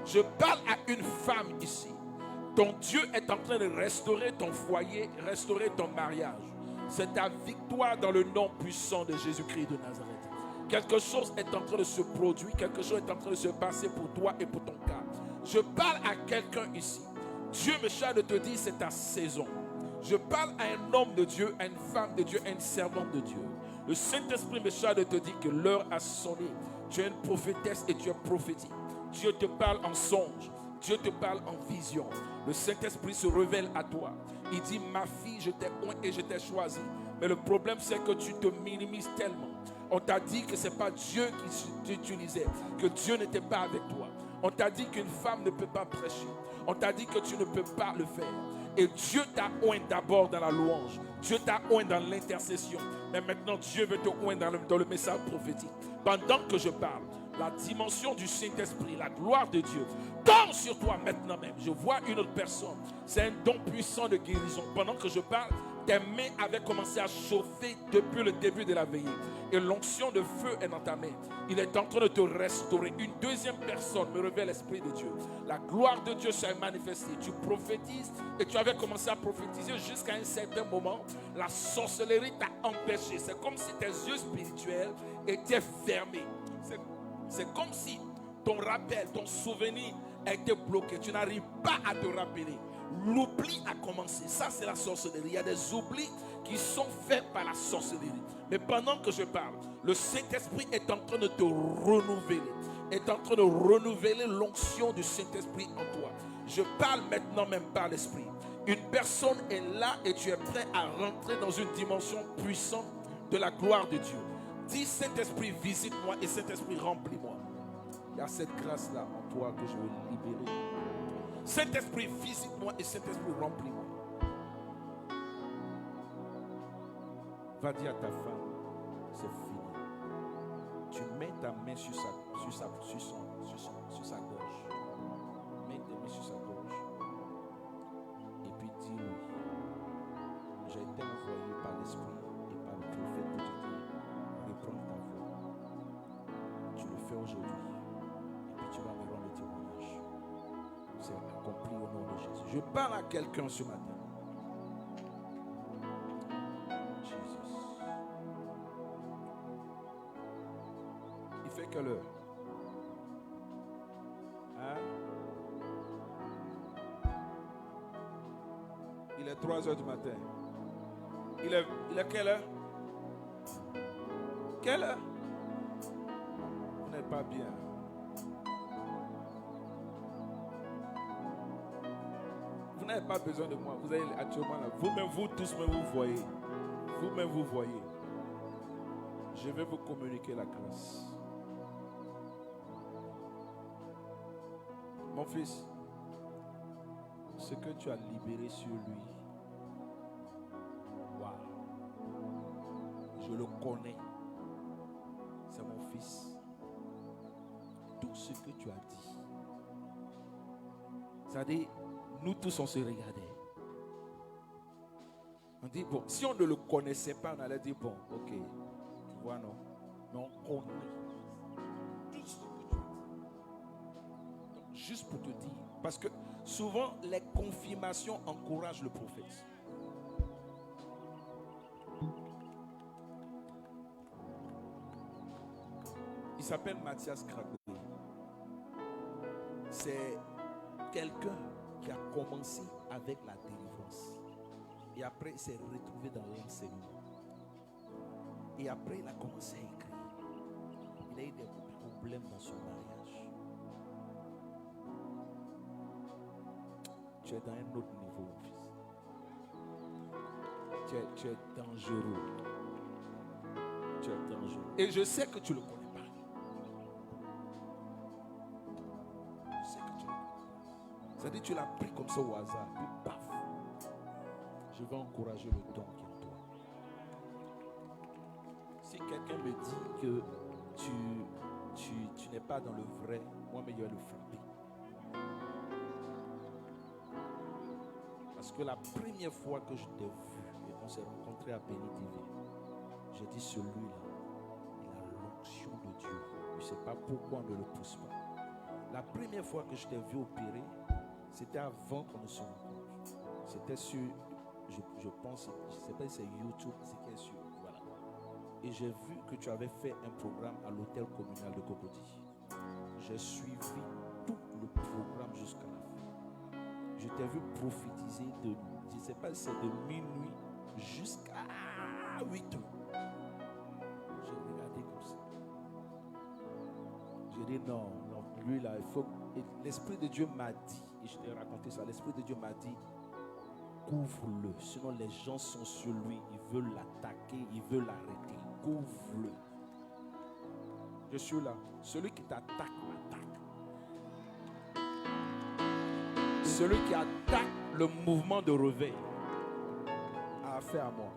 Je parle à une femme ici. Ton Dieu est en train de restaurer ton foyer, restaurer ton mariage. C'est ta victoire dans le nom puissant de Jésus-Christ de Nazareth. Quelque chose est en train de se produire, quelque chose est en train de se passer pour toi et pour ton cas. Je parle à quelqu'un ici. Dieu me charge de te dire c'est ta saison. Je parle à un homme de Dieu, à une femme de Dieu, à une servante de Dieu. Le Saint-Esprit me charge de te dire que l'heure a sonné. Tu es une prophétesse et tu es prophétique. Dieu te parle en songe. Dieu te parle en vision. Le Saint-Esprit se révèle à toi. Il dit, ma fille, je t'ai oint et je t'ai choisi. Mais le problème, c'est que tu te minimises tellement. On t'a dit que ce n'est pas Dieu qui t'utilisait, que Dieu n'était pas avec toi. On t'a dit qu'une femme ne peut pas prêcher. On t'a dit que tu ne peux pas le faire. Et Dieu t'a oint d'abord dans la louange. Dieu t'a oint dans l'intercession. Mais maintenant, Dieu veut te oint dans le message prophétique. Pendant que je parle, la dimension du Saint-Esprit, la gloire de Dieu, tombe sur toi maintenant même. Je vois une autre personne. C'est un don puissant de guérison. Pendant que je parle, tes mains avaient commencé à chauffer depuis le début de la veillée. Et l'onction de feu est dans ta main. Il est en train de te restaurer. Une deuxième personne me révèle l'Esprit de Dieu. La gloire de Dieu s'est manifestée. Tu prophétises et tu avais commencé à prophétiser jusqu'à un certain moment. La sorcellerie t'a empêché. C'est comme si tes yeux spirituels étaient fermés. C'est comme si ton rappel, ton souvenir a été bloqué. Tu n'arrives pas à te rappeler. L'oubli a commencé. Ça, c'est la sorcellerie. Il y a des oublis qui sont faits par la sorcellerie. Mais pendant que je parle, le Saint-Esprit est en train de te renouveler. Est en train de renouveler l'onction du Saint-Esprit en toi. Je parle maintenant même par l'Esprit. Une personne est là et tu es prêt à rentrer dans une dimension puissante de la gloire de Dieu. Dis Saint-Esprit, visite-moi et Saint-Esprit, remplis-moi. Il y a cette grâce-là en toi que je veux libérer. Saint-Esprit, visite-moi et Saint-Esprit, remplis-moi. Va dire à ta femme, c'est fini. Tu mets ta main sur sa gorge. Mets tes mains sur sa gorge. Et puis dis-lui, j'ai été envoyé par l'Esprit et par le prophète pour te dire, reprends ta voix. Tu le fais aujourd'hui. Et puis tu vas me rendre le témoignage. C'est accompli au nom de Jésus. Je parle à quelqu'un ce matin. Jésus. Il fait quelle heure? Hein? Il est 3 heures du matin. Il est quelle heure? Quelle heure? Vous n'êtes pas bien. Vous n'avez pas besoin de moi. Vous allez actuellement là. Vous-même, vous tous, vous voyez. Vous-même, vous voyez. Je vais vous communiquer la grâce. Mon fils, ce que tu as libéré sur lui, waouh, je le connais. C'est mon fils. Tout ce que tu as dit, c'est-à-dire, nous tous on se regardait. On dit, bon, si on ne le connaissait pas, on allait dire, bon, ok, tu vois, non, mais on connaît tout ce que tu as dit. Donc, juste pour te dire, parce que souvent, les confirmations encouragent le prophète. Il s'appelle Mathias Krakow. C'est quelqu'un qui a commencé avec la délivrance. Et après, il s'est retrouvé dans l'enseignement. Et après, il a commencé à écrire. Il a eu des problèmes dans son mariage. Tu es dans un autre niveau, mon fils. Tu es dangereux. Tu es dangereux. Et je sais que tu le connais pas. Je sais que tu le connais pas. C'est-à-dire que tu l'as pris comme ça au hasard. Puis paf. Je vais encourager le don qui est en toi. Si quelqu'un me dit que tu n'es pas dans le vrai, moi-même, je vais le frapper. Parce que la première fois que je t'ai vu et qu'on s'est rencontrés à Béni TV, j'ai dit celui-là, il a l'onction de Dieu. Je ne sais pas pourquoi on ne le pousse pas. La première fois que je t'ai vu opérer, c'était avant qu'on ne se rencontre. C'était sur, je pense, je ne sais pas si c'est YouTube, c'est qui est sur, voilà. Et j'ai vu que tu avais fait un programme à l'hôtel communal de Cocody. J'ai suivi tout le programme jusqu'à la fin. Je t'ai vu prophétiser de, je ne sais pas si c'est de minuit jusqu'à 8 heures. J'ai regardé comme ça. J'ai dit non, lui là, il faut. Et l'Esprit de Dieu m'a dit, et je t'ai raconté ça, l'Esprit de Dieu m'a dit, couvre-le. Sinon les gens sont sur lui, ils veulent l'attaquer, ils veulent l'arrêter. Couvre-le. Je suis là. Celui qui t'attaque m'attaque. Celui qui attaque le mouvement de réveil a affaire à moi.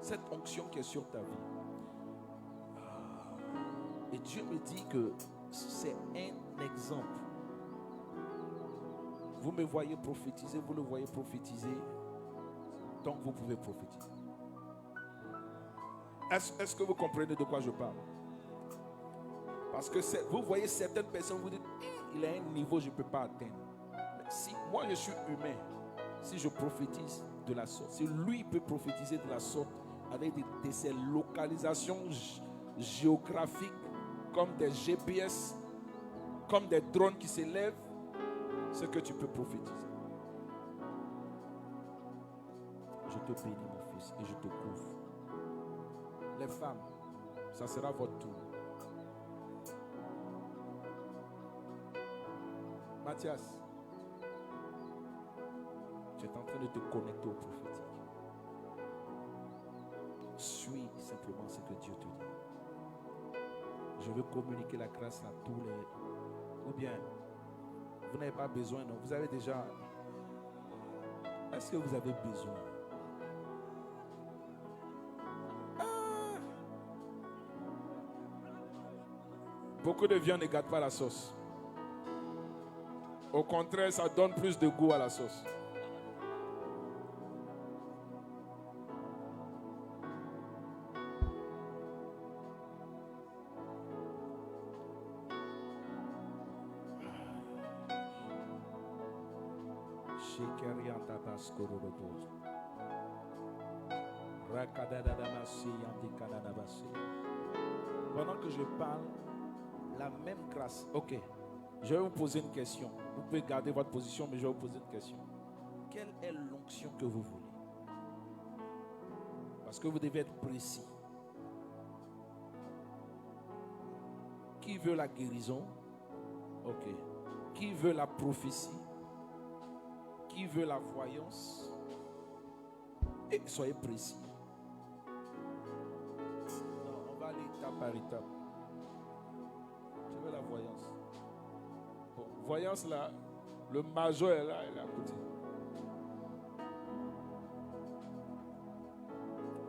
Cette onction qui est sur ta vie. Et Dieu me dit que c'est un exemple. Vous me voyez prophétiser, vous le voyez prophétiser, donc vous pouvez prophétiser. Est-ce que vous comprenez de quoi je parle? Parce que vous voyez certaines personnes, vous dites, il a un niveau que je ne peux pas atteindre. Mais si moi je suis humain, si je prophétise de la sorte, si lui peut prophétiser de la sorte, avec de ces localisations géographiques, comme des GPS, comme des drones qui s'élèvent, ce que tu peux prophétiser. Je te bénis, mon fils, et je te couvre. Les femmes, ça sera votre tour. Mathias, tu es en train de te connecter au prophétique. Suis simplement ce que Dieu te dit. Je veux communiquer la grâce à tous les... Ou bien, vous n'avez pas besoin, non? Vous avez déjà... Est-ce que vous avez besoin? Beaucoup de viande ne gâte pas la sauce. Au contraire, ça donne plus de goût à la sauce. Pendant que je parle, la même grâce. Ok, je vais vous poser une question. Vous pouvez garder votre position, mais je vais vous poser une question. Quelle est l'onction que vous voulez? Parce que vous devez être précis. Qui veut la guérison? Ok. Qui veut la prophétie? Qui veut la voyance? Et soyez précis. Non, on va aller étape par étape. Je veux la voyance. Bon, voyance là, le major est là, il est à côté.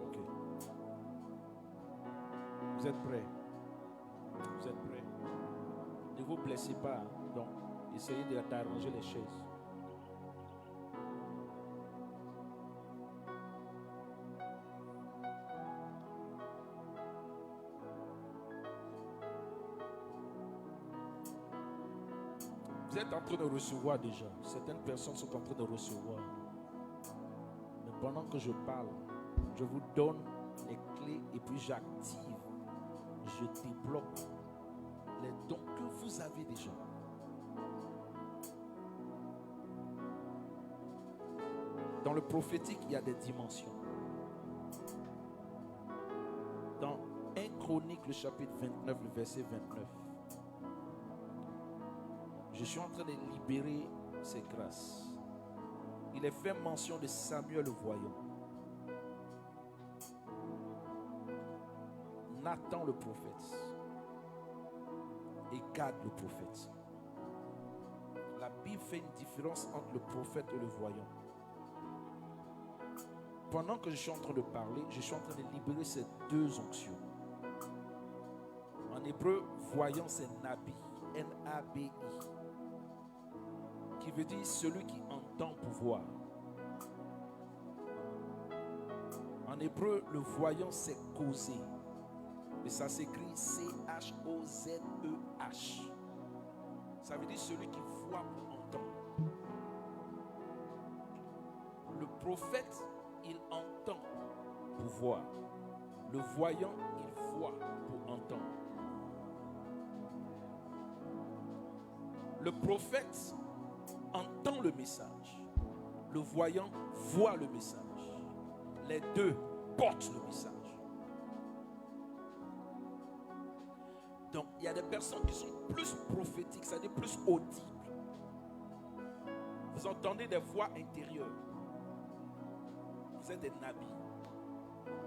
Ok. Vous êtes prêts? Vous êtes prêts? Ne vous blessez pas. Hein? Donc, essayez d'arranger les chaises. Vous êtes en train de recevoir déjà. Certaines personnes sont en train de recevoir. Mais pendant que je parle, je vous donne les clés et puis j'active. Je débloque les dons que vous avez déjà. Dans le prophétique, il y a des dimensions. Dans 1 Chronique, le chapitre 29, le verset 29. Je suis en train de libérer ces grâces. Il est fait mention de Samuel le voyant, Nathan le prophète et Gad le prophète. La Bible fait une différence entre le prophète et le voyant. Pendant que je suis en train de parler, je suis en train de libérer ces deux onctions. En hébreu, voyant c'est Nabi, N-A-B-I. Qui veut dire celui qui entend pouvoir. En hébreu, le voyant c'est causer. Et ça s'écrit C-H-O-Z-E-H. Ça veut dire celui qui voit pour entendre. Le prophète, il entend pour voir. Le voyant, il voit pour entendre. Le prophète entend le message. Le voyant voit le message. Les deux portent le message. Donc, il y a des personnes qui sont plus prophétiques, c'est-à-dire plus audibles. Vous entendez des voix intérieures. Vous êtes des nabis.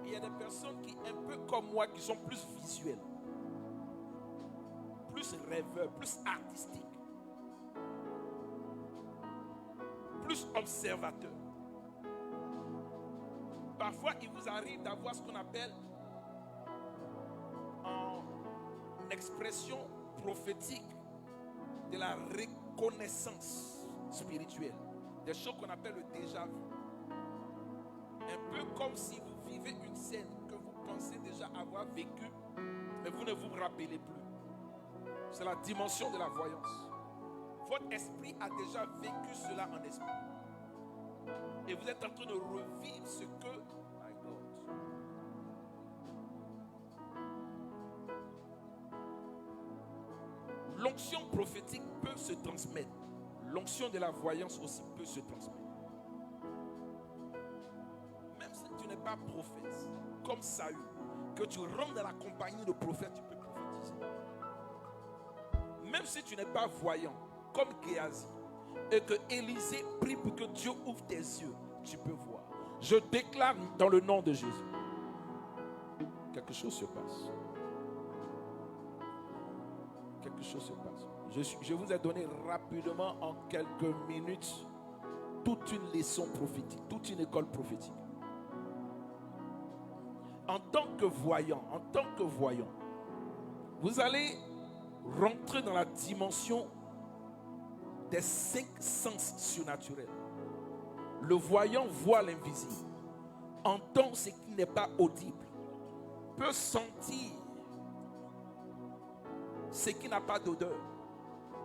Et il y a des personnes qui, un peu comme moi, qui sont plus visuelles, plus rêveurs, plus artistiques, plus observateurs. Parfois, il vous arrive d'avoir ce qu'on appelle en expression prophétique de la reconnaissance spirituelle. Des choses qu'on appelle le déjà-vu. Un peu comme si vous vivez une scène que vous pensez déjà avoir vécue, mais vous ne vous rappelez plus. C'est la dimension de la voyance. Votre esprit a déjà vécu cela en esprit. Et vous êtes en train de revivre ce que... My God. L'onction prophétique peut se transmettre. L'onction de la voyance aussi peut se transmettre. Même si tu n'es pas prophète, comme Saül, que tu rentres dans la compagnie de prophètes, tu peux prophétiser. Même si tu n'es pas voyant, comme Géasi, et que Élisée prie pour que Dieu ouvre tes yeux, tu peux voir. Je déclare dans le nom de Jésus, quelque chose se passe. Quelque chose se passe. Je vous ai donné rapidement en quelques minutes toute une leçon prophétique, toute une école prophétique. En tant que voyant, vous allez rentrer dans la dimension des 5 sens surnaturels. Le voyant voit l'invisible, entend ce qui n'est pas audible, peut sentir ce qui n'a pas d'odeur,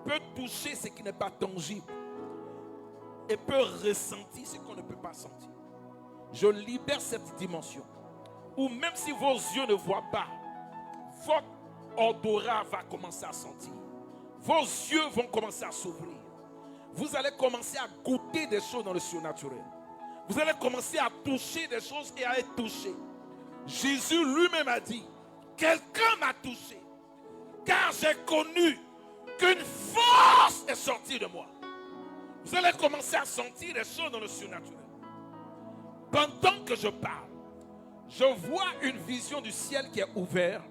peut toucher ce qui n'est pas tangible et peut ressentir ce qu'on ne peut pas sentir. Je libère cette dimension où même si vos yeux ne voient pas, votre odorat va commencer à sentir. Vos yeux vont commencer à s'ouvrir. Vous allez commencer à goûter des choses dans le surnaturel. Vous allez commencer à toucher des choses et à être touché. Jésus lui-même a dit, quelqu'un m'a touché, car j'ai connu qu'une force est sortie de moi. Vous allez commencer à sentir des choses dans le surnaturel. Pendant que je parle, je vois une vision du ciel qui est ouverte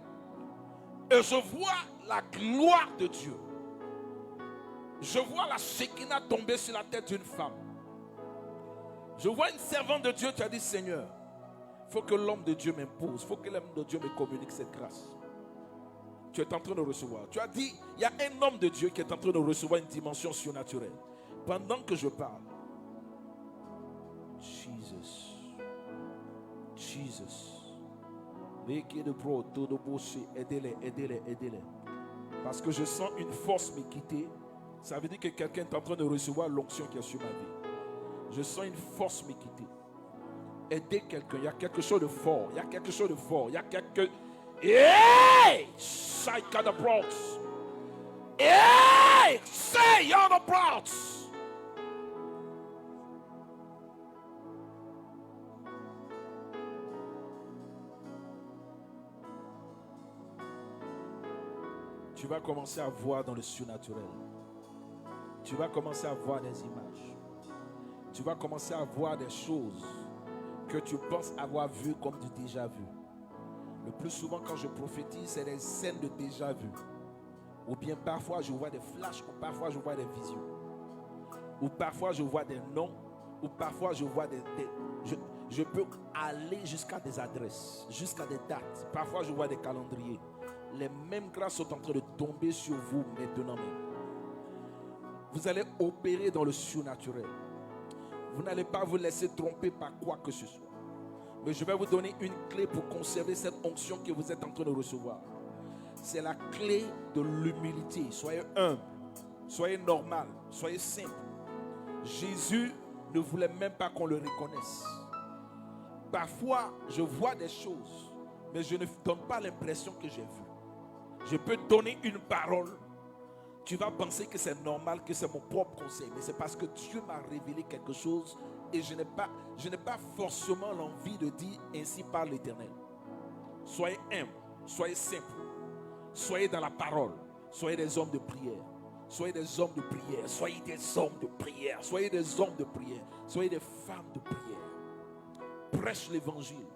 et je vois la gloire de Dieu. Je vois la Shekinah tomber sur la tête d'une femme. Je vois une servante de Dieu qui a dit, Seigneur, il faut que l'homme de Dieu m'impose, il faut que l'homme de Dieu me communique cette grâce. Tu es en train de recevoir. Tu as dit, il y a un homme de Dieu qui est en train de recevoir une dimension surnaturelle. Pendant que je parle, Jesus, aidez-les. Parce que je sens une force me quitter. Ça veut dire que quelqu'un est en train de recevoir l'onction qui est sur ma vie. Je sens une force me quitter. Aidez quelqu'un. Il y a quelque chose de fort. Il y a quelque chose de fort. Il y a quelque... Hey! Say the broughts. Hey! Say you're the broughts. Tu vas commencer à voir dans le surnaturel. Tu vas commencer à voir des images. Tu vas commencer à voir des choses que tu penses avoir vues comme du déjà vu. Le plus souvent quand je prophétise, c'est des scènes de déjà vu. Ou bien parfois je vois des flashs, ou parfois je vois des visions. Ou parfois je vois des noms, ou parfois je vois je peux aller jusqu'à des adresses, jusqu'à des dates. Parfois je vois des calendriers. Les mêmes grâces sont en train de tomber sur vous maintenant même. Vous allez opérer dans le surnaturel. Vous n'allez pas vous laisser tromper par quoi que ce soit. Mais je vais vous donner une clé pour conserver cette onction que vous êtes en train de recevoir. C'est la clé de l'humilité. Soyez humble, soyez normal, soyez simple. Jésus ne voulait même pas qu'on le reconnaisse. Parfois, je vois des choses, mais je ne donne pas l'impression que j'ai vu. Je peux donner une parole. Tu vas penser que c'est normal, que c'est mon propre conseil. Mais c'est parce que Dieu m'a révélé quelque chose et je n'ai pas forcément l'envie de dire ainsi par l'Éternel. Soyez humble, soyez simple. Soyez dans la parole. Soyez des hommes de prière. Soyez des hommes de prière. Soyez des hommes de prière. Soyez des hommes de prière. Soyez des femmes de prière. Prêche l'évangile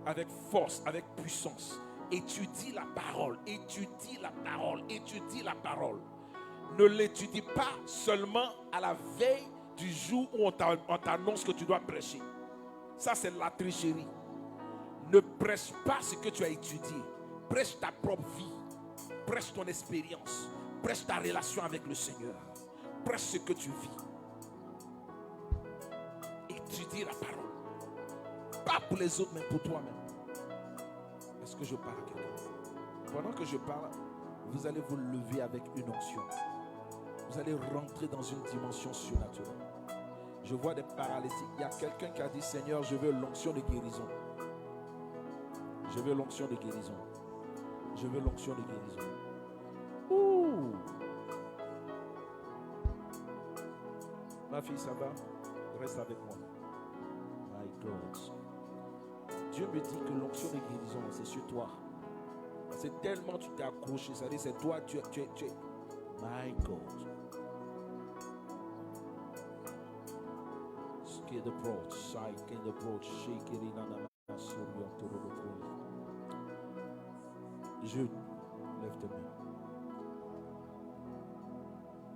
avec force, avec puissance. Étudie la parole. Étudie la parole. Étudie la parole. Ne l'étudie pas seulement à la veille du jour où on t'annonce que tu dois prêcher. Ça, c'est la tricherie. Ne prêche pas ce que tu as étudié. Prêche ta propre vie. Prêche ton expérience. Prêche ta relation avec le Seigneur. Prêche ce que tu vis. Étudie la parole. Pas pour les autres, mais pour toi-même. Est-ce que je parle à quelqu'un? Pendant que je parle, vous allez vous lever avec une onction. Vous allez rentrer dans une dimension surnaturelle. Je vois des paralytiques. Il y a quelqu'un qui a dit, Seigneur, je veux l'onction de guérison. Je veux l'onction de guérison. Je veux l'onction de guérison. Ouh. Ma fille, ça va? Reste avec moi. My God. Dieu me dit que l'onction de guérison, c'est sur toi. C'est tellement tu t'es accroché. Ça dit, c'est toi, tu es. My God. Skid the broad, shake in the broad, shake it in an asurion to the throne. Jude, lève tes mains.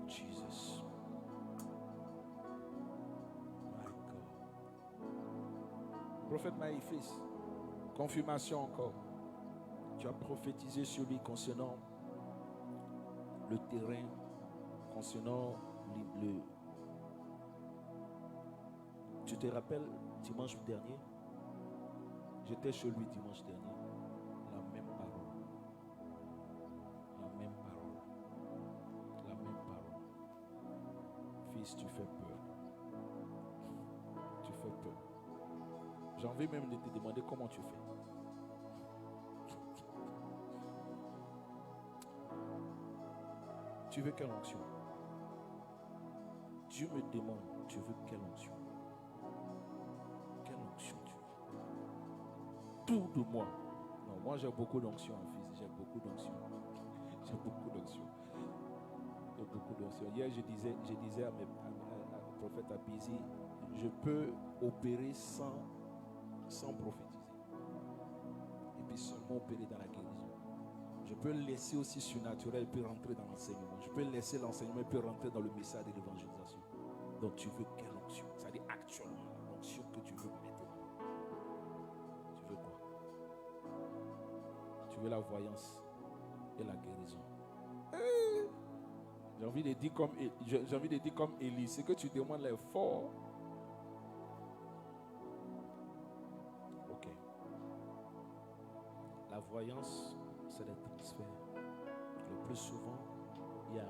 Jesus. My God. Prophète Maïfis, confirmation encore. Tu as prophétisé sur lui concernant le terrain concernant Tu te rappelles, dimanche dernier, j'étais chez lui dimanche dernier, la même parole. La même parole. La même parole. Fils, tu fais peur. Tu fais peur. J'ai envie même de te demander comment tu fais. Tu veux quelle onction? Dieu me demande, tu veux quelle onction? Quelle onction tu veux? Tout de moi. Non, moi j'ai beaucoup d'onction, fils. J'ai beaucoup d'onction. J'ai beaucoup d'onction. J'ai beaucoup d'onction. Hier, je disais au prophète Abizi, je peux opérer sans prophétiser. Et puis seulement opérer dans la guérison. Je peux laisser aussi surnaturel et puis rentrer dans l'enseignement. Je peux laisser l'enseignement et puis rentrer dans le message de l'évangélisation. Donc tu veux quelle onction? C'est-à-dire actuellement, l'onction que tu veux maintenant. Tu veux quoi? Tu veux la voyance et la guérison. J'ai envie de dire comme Élie, ce que tu demandes là est fort. Ok. La voyance, c'est des transferts. Le plus souvent, il y a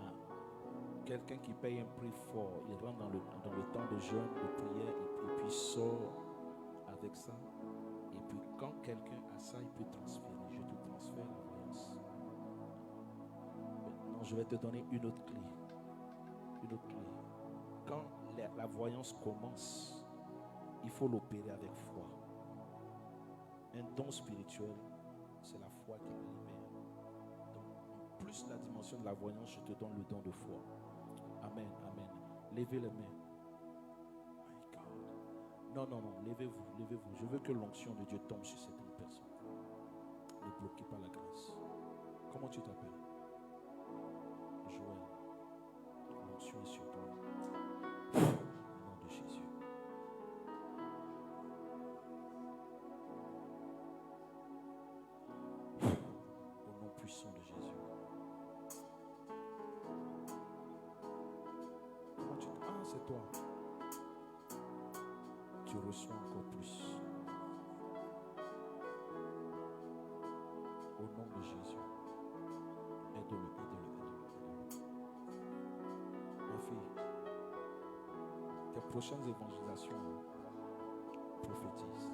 quelqu'un qui paye un prix fort. Il rentre dans le temps de jeûne, de prière, et puis sort avec ça. Et puis quand quelqu'un a ça, il peut transférer. Je te transfère la voyance. Maintenant, je vais te donner une autre clé. Une autre clé. Quand la voyance commence, il faut l'opérer avec foi. Un don spirituel, c'est la foi qui le libère. Donc, plus la dimension de la voyance, je te donne le don de foi. Amen, amen. Levez les mains. My God. Non, levez-vous. Je veux que l'onction de Dieu tombe sur cette personne. Ne bloquez pas la grâce. Comment tu t'appelles? Joël. L'onction est sur toi. Au nom de Jésus. Au nom puissant de Jésus. Comment tu t'appelles? Ah, c'est toi. Tu reçois encore plus. Au nom de Jésus. Aide-le. Ma fille, tes prochaines évangélisations, prophétise.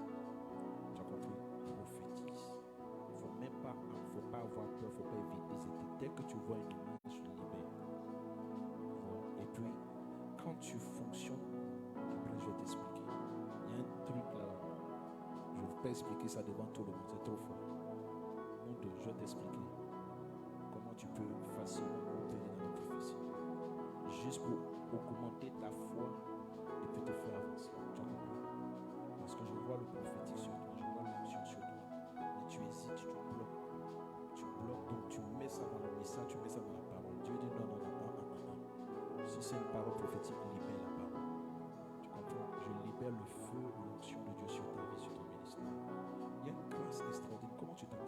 Tu as compris? Prophétise. Il ne faut même pas, faut pas avoir peur, il ne faut pas hésiter. Dès que tu vois une image, je libère. Voilà. Et puis, quand tu fonctionnes, après je vais t'expliquer. Il y a un truc là. Je ne vais pas expliquer ça devant tout le monde, c'est trop fort. Je vais t'expliquer comment tu peux facilement opérer dans la prophétie. Juste pour augmenter ta foi et puis te faire avancer. Tu as compris? Parce que je vois le prophétique sur toi, je vois l'onction sur toi. Mais tu hésites, tu bloques. Tu bloques, donc tu mets ça dans le message, tu mets ça dans la parole. Dieu dit non. Si c'est une parole prophétique, libère la parole. Tu comprends? Je libère le feu, l'onction de Dieu sur ta vie, sur ton ministère. Il y a une grâce extraordinaire. Comment tu t'appelles?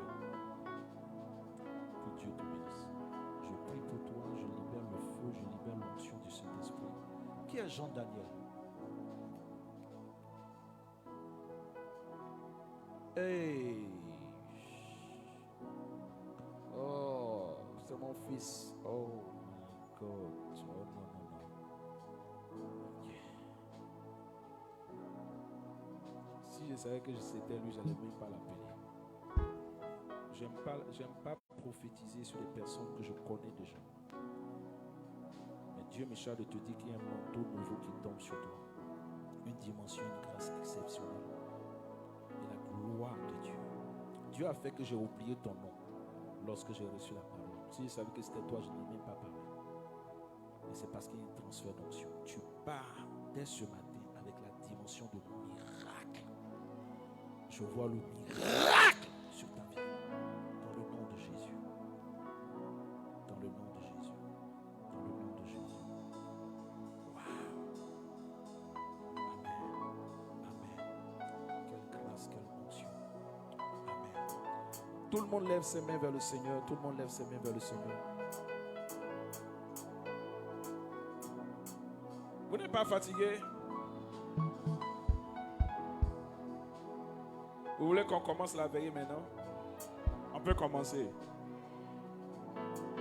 Que Dieu te bénisse. Je prie pour toi, je libère le feu, je libère l'onction du Saint-Esprit. Qui est Jean-Daniel? Hey! Oh, c'est mon fils. Oh my God. Oh non. Yeah. Si je savais que c'était lui, je n'allais même pas l'appeler. J'aime pas prophétiser sur les personnes que je connais déjà. Mais Dieu me charge de te dire qu'il y a un manteau nouveau qui tombe sur toi. Une dimension, une grâce exceptionnelle. Et la gloire de Dieu. Dieu a fait que j'ai oublié ton nom lorsque j'ai reçu la parole. Si je savais que c'était toi, je n'ai même pas parlé. Mais c'est parce qu'il y a un transfert d'onction. Tu pars dès ce matin avec la dimension de miracle. Je vois le miracle sur ta vie. Dans le nom de Jésus. Dans le nom de Jésus. Dans le nom de Jésus. Waouh. Amen. Quelle grâce, quelle onction. Amen. Tout le monde lève ses mains vers le Seigneur. Tout le monde lève ses mains vers le Seigneur. n'êtes pas fatigué? Vous voulez qu'on commence la veillée maintenant? On peut commencer.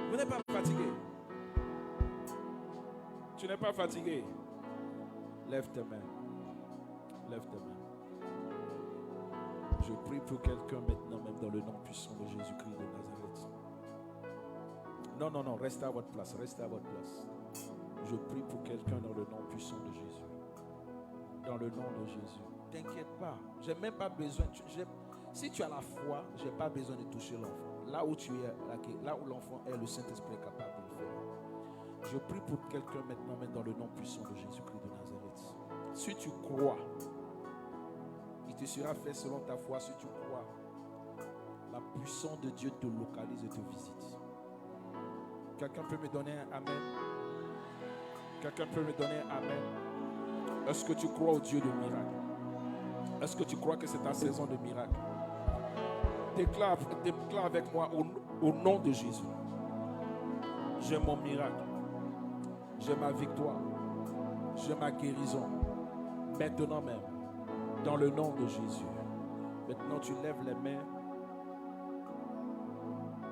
Vous n'êtes pas fatigué? Tu n'es pas fatigué? Lève tes mains. Lève tes mains. Je prie pour quelqu'un maintenant, même dans le nom puissant de Jésus-Christ de Nazareth. Non, non, non, restez à votre place, restez à votre place. Je prie pour quelqu'un dans le nom puissant de Jésus. Dans le nom de Jésus. T'inquiète pas, j'ai même pas besoin. Si tu as la foi, j'ai pas besoin de toucher l'enfant. Là où tu es, là où l'enfant est, le Saint-Esprit est capable de le faire. Je prie pour quelqu'un maintenant, même dans le nom puissant de Jésus-Christ de Nazareth. Si tu crois, il te sera fait selon ta foi. Si tu crois, la puissance de Dieu te localise et te visite. Quelqu'un peut me donner un amen? Quelqu'un peut me donner un amen? Est-ce que tu crois au Dieu de miracle? Est-ce que tu crois que c'est ta saison de miracle? Déclare avec moi au nom de Jésus. J'ai mon miracle. J'ai ma victoire. J'ai ma guérison. Maintenant même. Dans le nom de Jésus. Maintenant tu lèves les mains.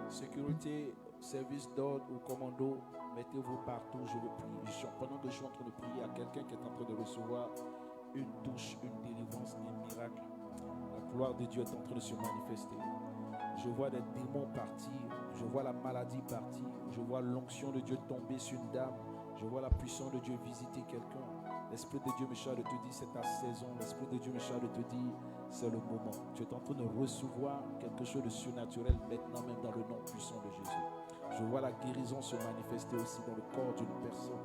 Sécurité, service d'ordre ou commando, mettez-vous partout, je le prie. Pendant que je suis en train de prier à quelqu'un qui est en train de recevoir une touche, une délivrance, un miracle, la gloire de Dieu est en train de se manifester. Je vois des démons partir, je vois la maladie partir, je vois l'onction de Dieu tomber sur une dame, je vois la puissance de Dieu visiter quelqu'un. L'Esprit de Dieu me charge de te dire c'est ta saison, l'Esprit de Dieu me charge de te dire c'est le moment. Tu es en train de recevoir quelque chose de surnaturel maintenant même dans le nom puissant de Jésus. Je vois la guérison se manifester aussi dans le corps d'une personne.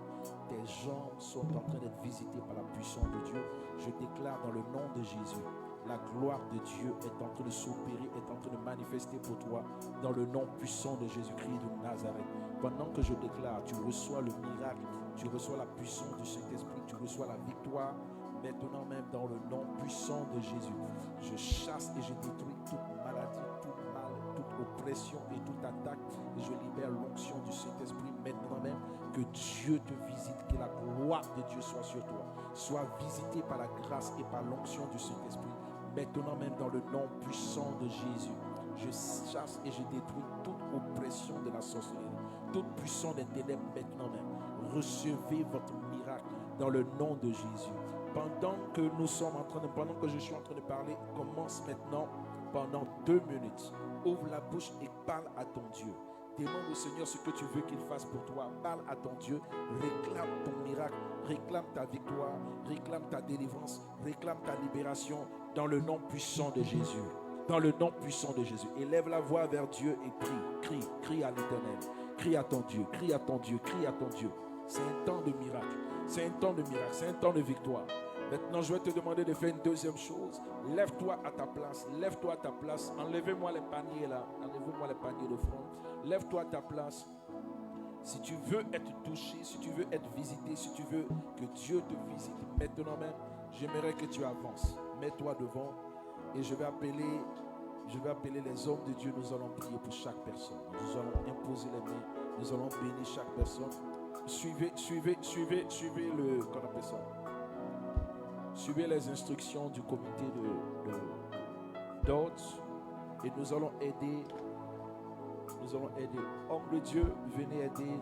Tes jambes sont en train d'être visitées par la puissance de Dieu. Je déclare dans le nom de Jésus, la gloire de Dieu est en train de s'opérer, est en train de manifester pour toi dans le nom puissant de Jésus-Christ de Nazareth. Pendant que je déclare, tu reçois le miracle, tu reçois la puissance du Saint-Esprit, tu reçois la victoire. Maintenant même dans le nom puissant de Jésus, je chasse et je détruis toute maladie, tout mal, toute oppression et toute attaque. Et je libère l'onction du Saint-Esprit maintenant même. Que Dieu te visite, que la gloire de Dieu soit sur toi. Sois visité par la grâce et par l'onction du Saint-Esprit. Maintenant même dans le nom puissant de Jésus, je chasse et je détruis toute oppression de la sorcellerie, toute puissance des ténèbres maintenant même. Recevez votre miracle dans le nom de Jésus. Pendant que je suis en train de parler, commence maintenant pendant 2 minutes. Ouvre la bouche et parle à ton Dieu. Demande au Seigneur ce que tu veux qu'il fasse pour toi. Parle à ton Dieu. Réclame ton miracle. Réclame ta victoire. Réclame ta délivrance. Réclame ta libération dans le nom puissant de Jésus. Dans le nom puissant de Jésus. Élève la voix vers Dieu et crie à l'Éternel. Crie à ton Dieu. Crie à ton Dieu. Crie à ton Dieu. C'est un temps de miracle. C'est un temps de miracle. C'est un temps de victoire. Maintenant, je vais te demander de faire une deuxième chose. Lève-toi à ta place. Lève-toi à ta place. Enlevez-moi les paniers là. Enlevez-moi les paniers de front. Lève-toi à ta place. Si tu veux être touché, si tu veux être visité, si tu veux que Dieu te visite maintenant même, j'aimerais que tu avances. Mets-toi devant et je vais appeler les hommes de Dieu. Nous allons prier pour chaque personne. Nous allons imposer les mains. Nous allons bénir chaque personne. Suivez le, qu'on appelle ça. Suivez les instructions du comité d'ordre et nous allons aider. Homme de Dieu, venez aider